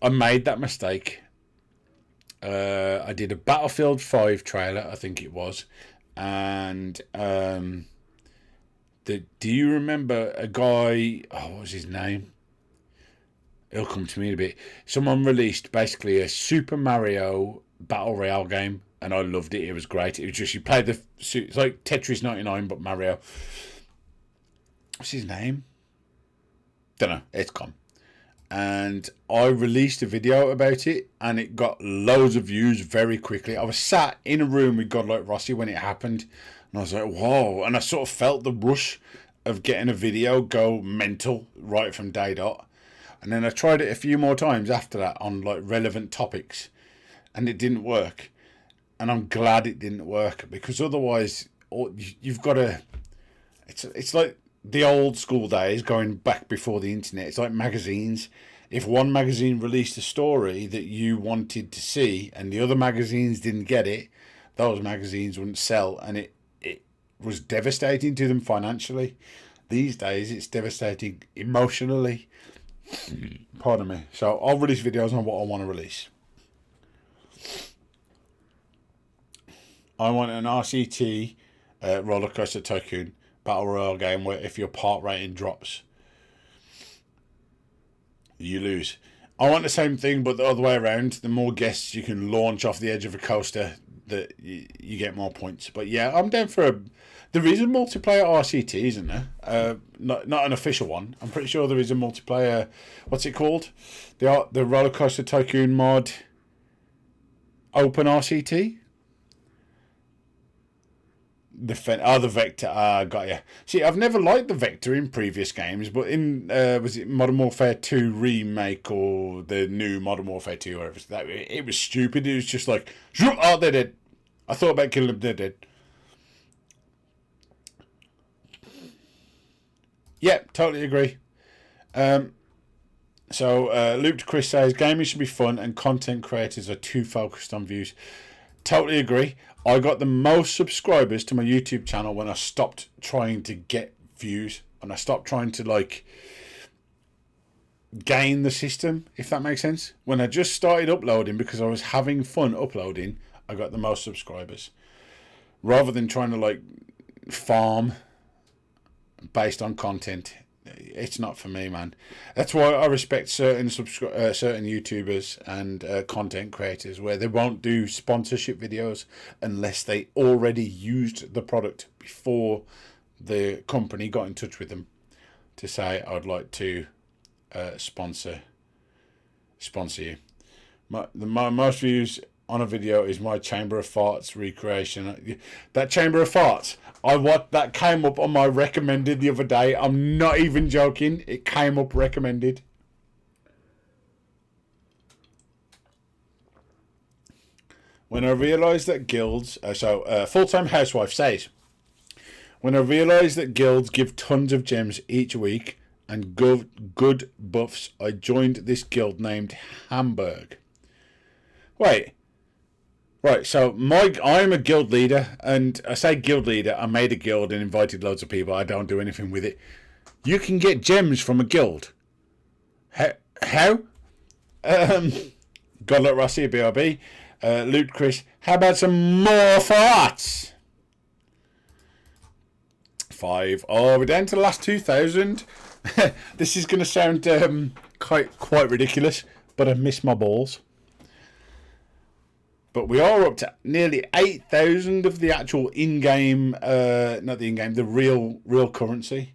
I made that mistake. I did a Battlefield 5 trailer, I think it was, and do you remember a guy? Oh, what was his name? It'll come to me in a bit. Someone released basically a Super Mario Battle Royale game, and I loved it. It was great. It was just you played it's like Tetris 99, but Mario. What's his name? Don't know. It's gone. And I released a video about it, and it got loads of views very quickly. I was sat in a room with Godlike Rossi when it happened, and I was like, whoa. And I sort of felt the rush of getting a video go mental right from day dot. And then I tried it a few more times after that on like relevant topics, and it didn't work. And I'm glad it didn't work, because otherwise you've got to... It's like the old school days, going back before the internet. It's like magazines. If one magazine released a story that you wanted to see and the other magazines didn't get it, those magazines wouldn't sell, and it was devastating to them financially. These days it's devastating emotionally. Pardon me. So I'll release videos on what I want to release. I want an RCT Roller Coaster Tycoon Battle Royale game where if your part rating drops, you lose. I want the same thing, but the other way around. The more guests you can launch off the edge of a coaster, that you get more points. But yeah, I'm down for there is a multiplayer RCT, isn't there? Not an official one. I'm pretty sure there is a multiplayer. What's it called? The Roller Coaster Tycoon mod Open RCT. The Vector. Got you. See, I've never liked the Vector in previous games, but in was it Modern Warfare 2 remake or the new Modern Warfare 2 or whatever? It was stupid. It was just like, oh, they're dead. I thought about killing them. They're dead. Yeah, totally agree. So Luke Chris says gaming should be fun and content creators are too focused on views. Totally agree. I got the most subscribers to my YouTube channel when I stopped trying to get views, and I stopped trying to like gain the system, if that makes sense. When I just started uploading because I was having fun uploading, I got the most subscribers. Rather than trying to like farm based on content, it's not for me, man. That's why I respect certain certain YouTubers and content creators where they won't do sponsorship videos unless they already used the product before the company got in touch with them to say, I'd like to sponsor you. My most views on a video is my Chamber of Farts recreation. That Chamber of Farts, that came up on my recommended the other day. I'm not even joking. It came up recommended. When I realised that guilds... Full-time housewife says, when I realised that guilds give tons of gems each week and good buffs, I joined this guild named Hamburg. Wait... Right, so I'm a guild leader, and I say guild leader, I made a guild and invited loads of people. I don't do anything with it. You can get gems from a guild. How? Godlike Rossi, BRB. Loot Chris, how about some more farts? 5. Oh, we're down to the last 2,000. This is going to sound quite ridiculous, but I miss my balls. But we are up to nearly 8,000 of the actual in-game, not the in-game, the real currency.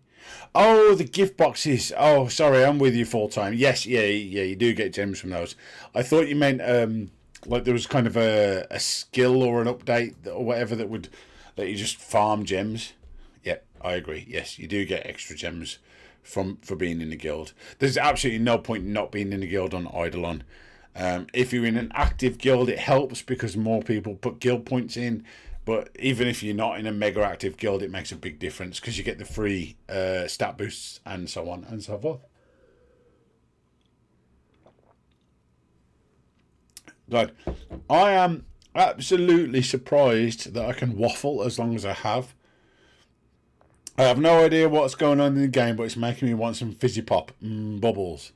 Oh, the gift boxes. Oh, sorry, I'm with you full time. Yes, yeah, you do get gems from those. I thought you meant like there was kind of a skill or an update or whatever that would let you just farm gems. Yep, I agree. Yes, you do get extra gems for being in the guild. There's absolutely no point in not being in the guild on Idleon. If you're in an active guild, it helps because more people put guild points in. But even if you're not in a mega active guild, it makes a big difference because you get the free stat boosts and so on and so forth. Good. I am absolutely surprised that I can waffle as long as I have. I have no idea what's going on in the game, but it's making me want some fizzy pop bubbles.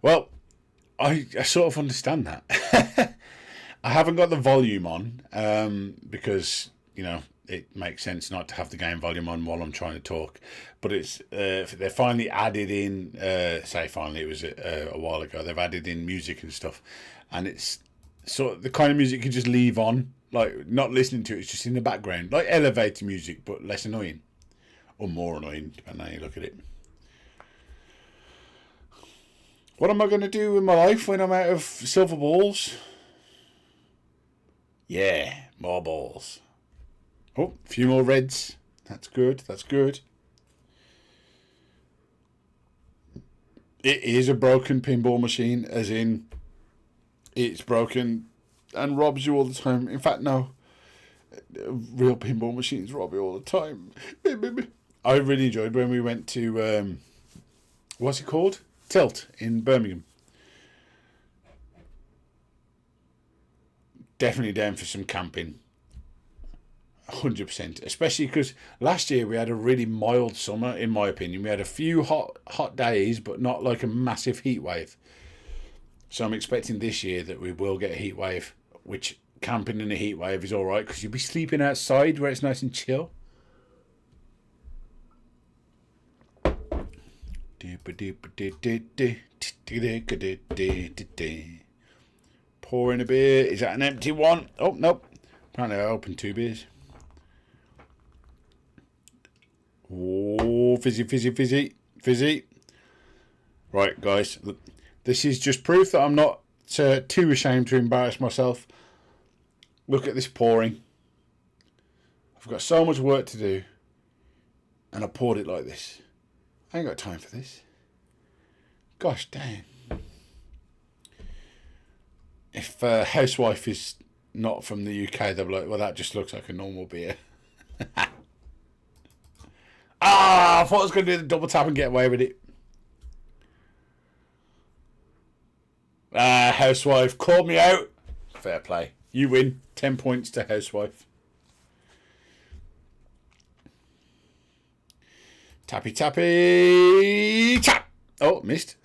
Well, I sort of understand that. I haven't got the volume on because, it makes sense not to have the game volume on while I'm trying to talk. But it's they finally added in, it was a while ago, they've added in music and stuff. And it's sort of the kind of music you can just leave on, like not listening to it, it's just in the background. Like elevator music, but less annoying. Or more annoying, depending on how you look at it. What am I going to do with my life when I'm out of silver balls? Yeah, more balls. Oh, a few more reds. That's good, that's good. It is a broken pinball machine, as in it's broken and robs you all the time. In fact, no. Real pinball machines rob you all the time. I really enjoyed when we went to, what's it called? Tilt in Birmingham. Definitely down for some camping. 100%. Especially because last year we had a really mild summer, in my opinion. We had a few hot days, but not like a massive heat wave. So I'm expecting this year that we will get a heat wave, which camping in a heat wave is all right because you'll be sleeping outside where it's nice and chill. Pouring a beer. Is that an empty one? Oh, nope. Apparently I opened 2 beers. Oh, fizzy, fizzy, fizzy, fizzy. Right, guys. Look, this is just proof that I'm not too ashamed to embarrass myself. Look at this pouring. I've got so much work to do. And I poured it like this. I ain't got time for this. Gosh dang. If Housewife is not from the UK, they'll be like, well, that just looks like a normal beer. I thought I was going to do the double tap and get away with it. Housewife called me out. Fair play. You win. 10 points to Housewife. Tappy tappy tap. Oh, missed.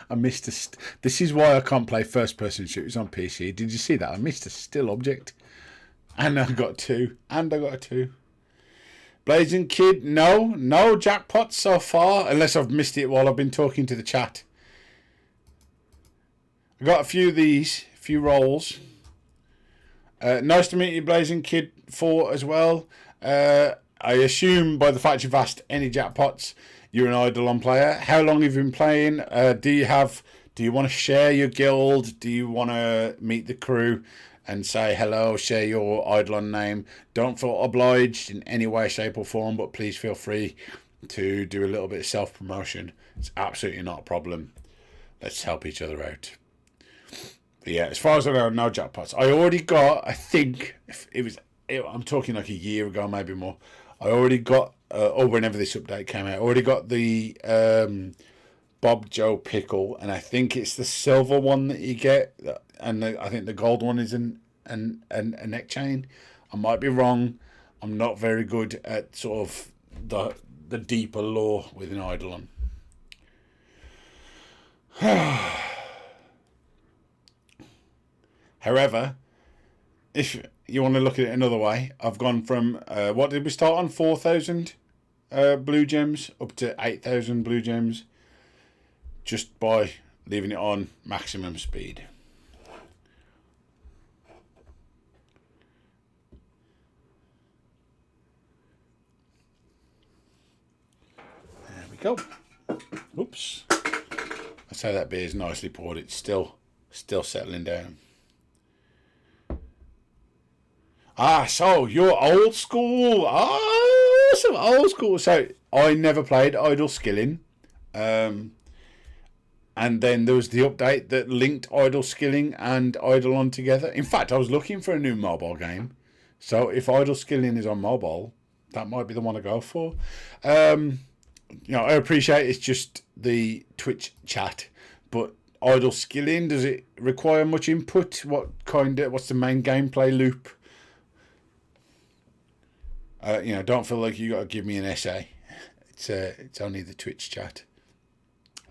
I missed this is why I can't play first person shooters on PC. Did you see that? I missed a still object. And I got 2. And I got a 2. Blazing Kid, no jackpots so far, unless I've missed it while I've been talking to the chat. I got a few of these, a few rolls. Nice to meet you, Blazing Kid 4 as well. I assume by the fact you've asked any jackpots, you're an Idleon player. How long have you been playing? Do you want to share your guild? Do you want to meet the crew and say hello, share your Idleon name? Don't feel obliged in any way, shape or form, but please feel free to do a little bit of self-promotion. It's absolutely not a problem. Let's help each other out. But yeah, as far as I know, no jackpots. I already got, I think, I'm talking like a year ago, maybe more. I already got, or whenever this update came out, I already got the Bob Joe Pickle, and I think it's the silver one that you get, and I think the gold one is a neck chain. I might be wrong. I'm not very good at sort of the deeper lore within Idleon. However, if you want to look at it another way, I've gone from, what did we start on? 4,000 blue gems up to 8,000 blue gems just by leaving it on maximum speed. There we go. Oops. That's how that beer is nicely poured. It's still settling down. So you're old school. Some old school. So I never played Idle Skilling. And then there was the update that linked Idle Skilling and Idleon together. In fact, I was looking for a new mobile game. So if Idle Skilling is on mobile, that might be the one to go for. I appreciate it's just the Twitch chat, but Idle Skilling, does it require much input? What's the main gameplay loop? Don't feel like you got to give me an essay. It's only the Twitch chat.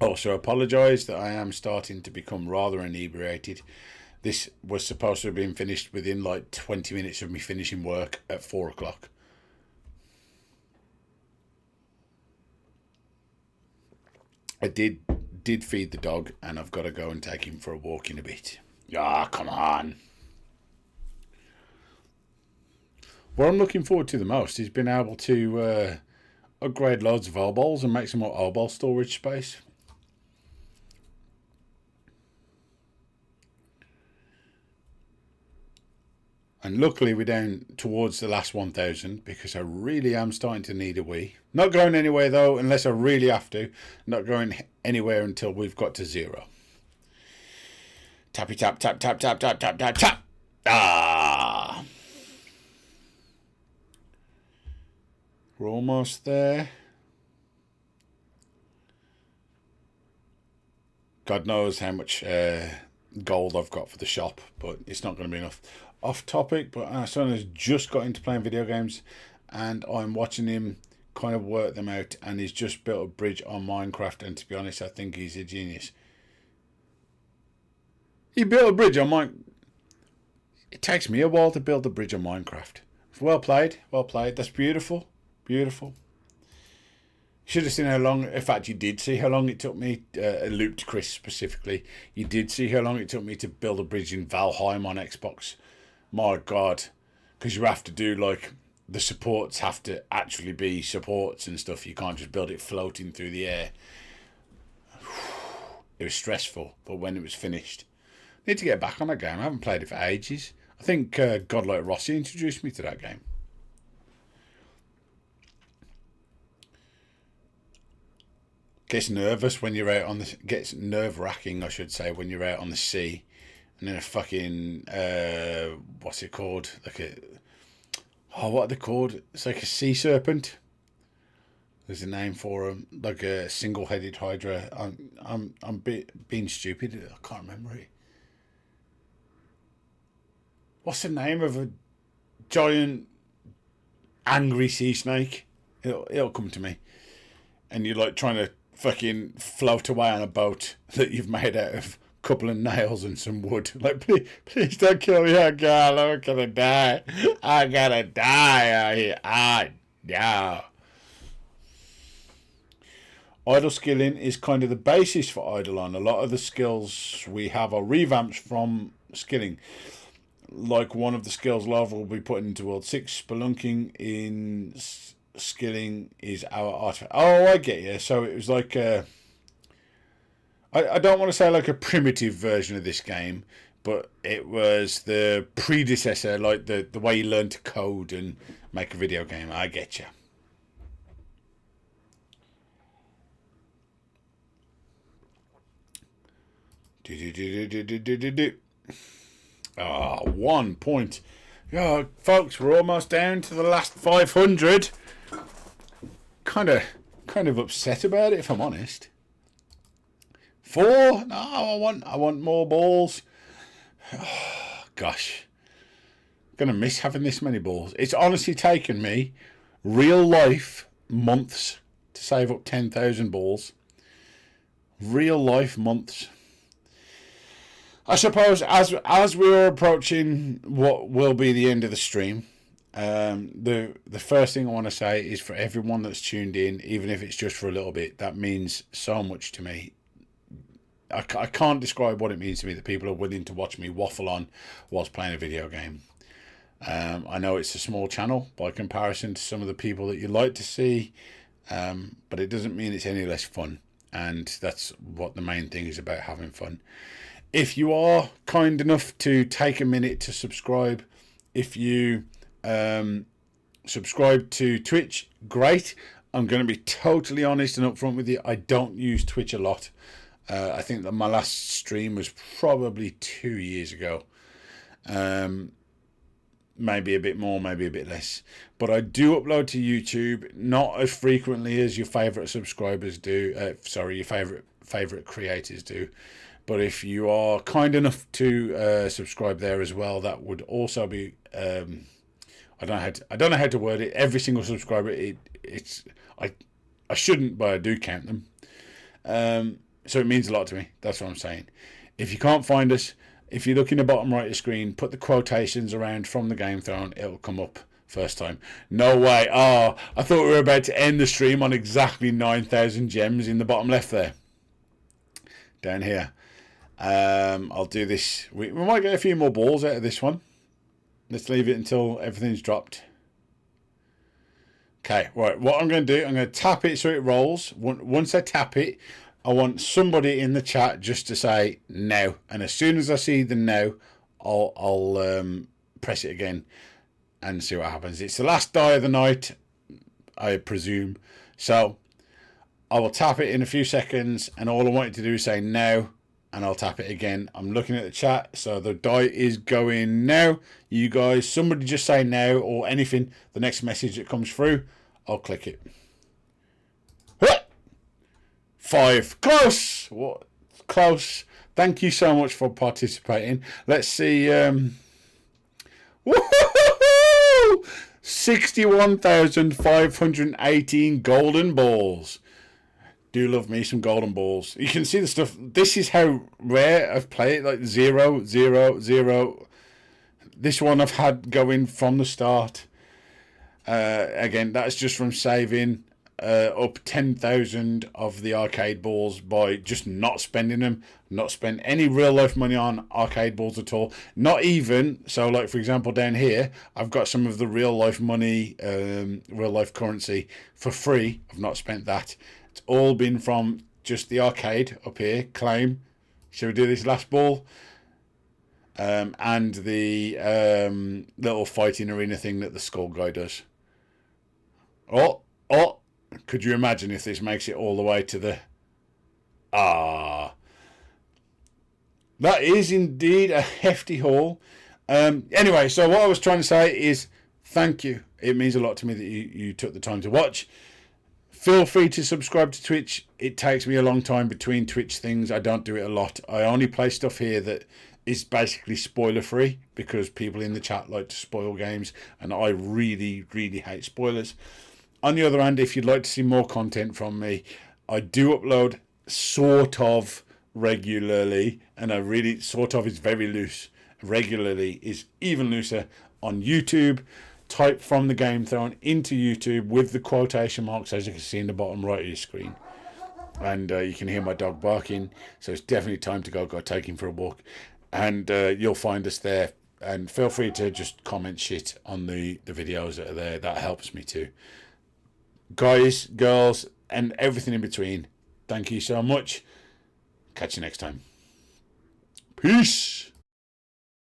Also, apologise that I am starting to become rather inebriated. This was supposed to have been finished within like 20 minutes of me finishing work at 4 o'clock. I did feed the dog, and I've got to go and take him for a walk in a bit. Ah, come on. What I'm looking forward to the most is being able to upgrade loads of obols and make some more obol storage space. And luckily we're down towards the last 1,000 because I really am starting to need a wee. Not going anywhere though, unless I really have to. Not going anywhere until we've got to 0. Tappy tap, tap, tap, tap, tap, tap, tap, tap. Ah! We're almost there. God knows how much gold I've got for the shop, but it's not going to be enough. Off topic, but our son has just got into playing video games, and I'm watching him kind of work them out, and he's just built a bridge on Minecraft, and to be honest, I think he's a genius. He built a bridge on Minecraft. It takes me a while to build a bridge on Minecraft. Well played, well played. That's beautiful, beautiful. Should have seen how long, in fact you did see how long it took me, Looped Chris specifically, you did see how long it took me to build a bridge in Valheim on Xbox. My God, because you have to do like, the supports have to actually be supports and stuff. You can't just build it floating through the air. It was stressful, but when it was finished. Need to get back on that game. I haven't played it for ages. I think Godlike Rossi introduced me to that game. Gets nervous when you're out on the... Gets nerve-wracking, I should say, when you're out on the sea. And then a fucking... what's it called? Like a... Oh, what are they called? It's like a sea serpent. There's a name for them. Like a single-headed hydra. I'm being stupid. I can't remember it. What's the name of a giant angry sea snake? It'll come to me. And you're like trying to fucking float away on a boat that you've made out of a couple of nails and some wood. Like, please don't kill me, oh God, I'm gonna die. I'm gonna die out here. No. Idle skilling is kind of the basis for Idleon. A lot of the skills we have are revamps from skilling. Like one of the skills Lava will be put into World 6, spelunking in skilling is our artifact. Oh, I get you. So it was like I don't want to say like a primitive version of this game, but it was the predecessor, like the way you learn to code and make a video game. I get you. Ah, 1 point. Yeah, folks, we're almost down to the last 500. Kind of upset about it, if I'm honest. 4? No, I want more balls. Oh, gosh, gonna miss having this many balls. It's honestly taken me real life months to save up 10,000 balls. Real life months. I suppose as we're approaching what will be the end of the stream, the first thing I want to say is for everyone that's tuned in, even if it's just for a little bit, that means so much to me. I can't describe what it means to me that people are willing to watch me waffle on whilst playing a video game. I know it's a small channel by comparison to some of the people that you like to see, but it doesn't mean it's any less fun, and that's what the main thing is about, having fun. If you are kind enough to take a minute to subscribe, if you subscribe to Twitch, great. I'm going to be totally honest and upfront with you. I don't use Twitch a lot. I think that my last stream was probably 2 years ago. Maybe a bit more, maybe a bit less. But I do upload to YouTube, not as frequently as your favourite subscribers do. Your favourite creators do. But if you are kind enough to subscribe there as well, that would also be I don't know how to word it. Every single subscriber, I shouldn't, but I do count them. So it means a lot to me. That's what I'm saying. If you can't find us, if you look in the bottom right of the screen, put the quotations around from the Game Throne, it'll come up first time. No way. Oh, I thought we were about to end the stream on exactly 9,000 gems in the bottom left there. Down here. I'll do this. We might get a few more balls out of this one. Let's leave it until everything's dropped. Okay, right. What I'm going to do, I'm going to tap it so it rolls. Once I tap it, I want somebody in the chat just to say no. And as soon as I see the no, I'll press it again and see what happens. It's the last die of the night, I presume. So I will tap it in a few seconds, and all I want you to do is say no. And I'll tap it again. I'm looking at the chat, so the die is going now. You guys, somebody just say now or anything. The next message that comes through, I'll click it. 5. Close. What? Close. Thank you so much for participating. Let's see. Woohoo! 61,518 golden balls. Do love me some golden balls. You can see the stuff. This is how rare I've played. Like 0, 0, 0. This one I've had going from the start. Again, that's just from saving up 10,000 of the arcade balls by just not spending them. Not spend any real life money on arcade balls at all. Not even. So like for example down here, I've got some of the real life money, real life currency for free. I've not spent that. It's all been from just the arcade up here. Claim. Shall we do this last ball? And the little fighting arena thing that the skull guy does. Oh. Could you imagine if this makes it all the way to the... That is indeed a hefty haul. Anyway, so what I was trying to say is thank you. It means a lot to me that you took the time to watch. Feel free to subscribe to Twitch. It takes me a long time between Twitch things. I don't do it a lot. I only play stuff here that is basically spoiler free because people in the chat like to spoil games and I really, really hate spoilers. On the other hand, if you'd like to see more content from me, I do upload sort of regularly, and I really sort of is very loose. Regularly is even looser on YouTube. Type from the Game Throne into YouTube with the quotation marks, as you can see in the bottom right of your screen. And you can hear my dog barking, so it's definitely time to go take him for a walk. And you'll find us there. And feel free to just comment shit on the videos that are there. That helps me too. Guys, girls, and everything in between, thank you so much. Catch you next time. Peace.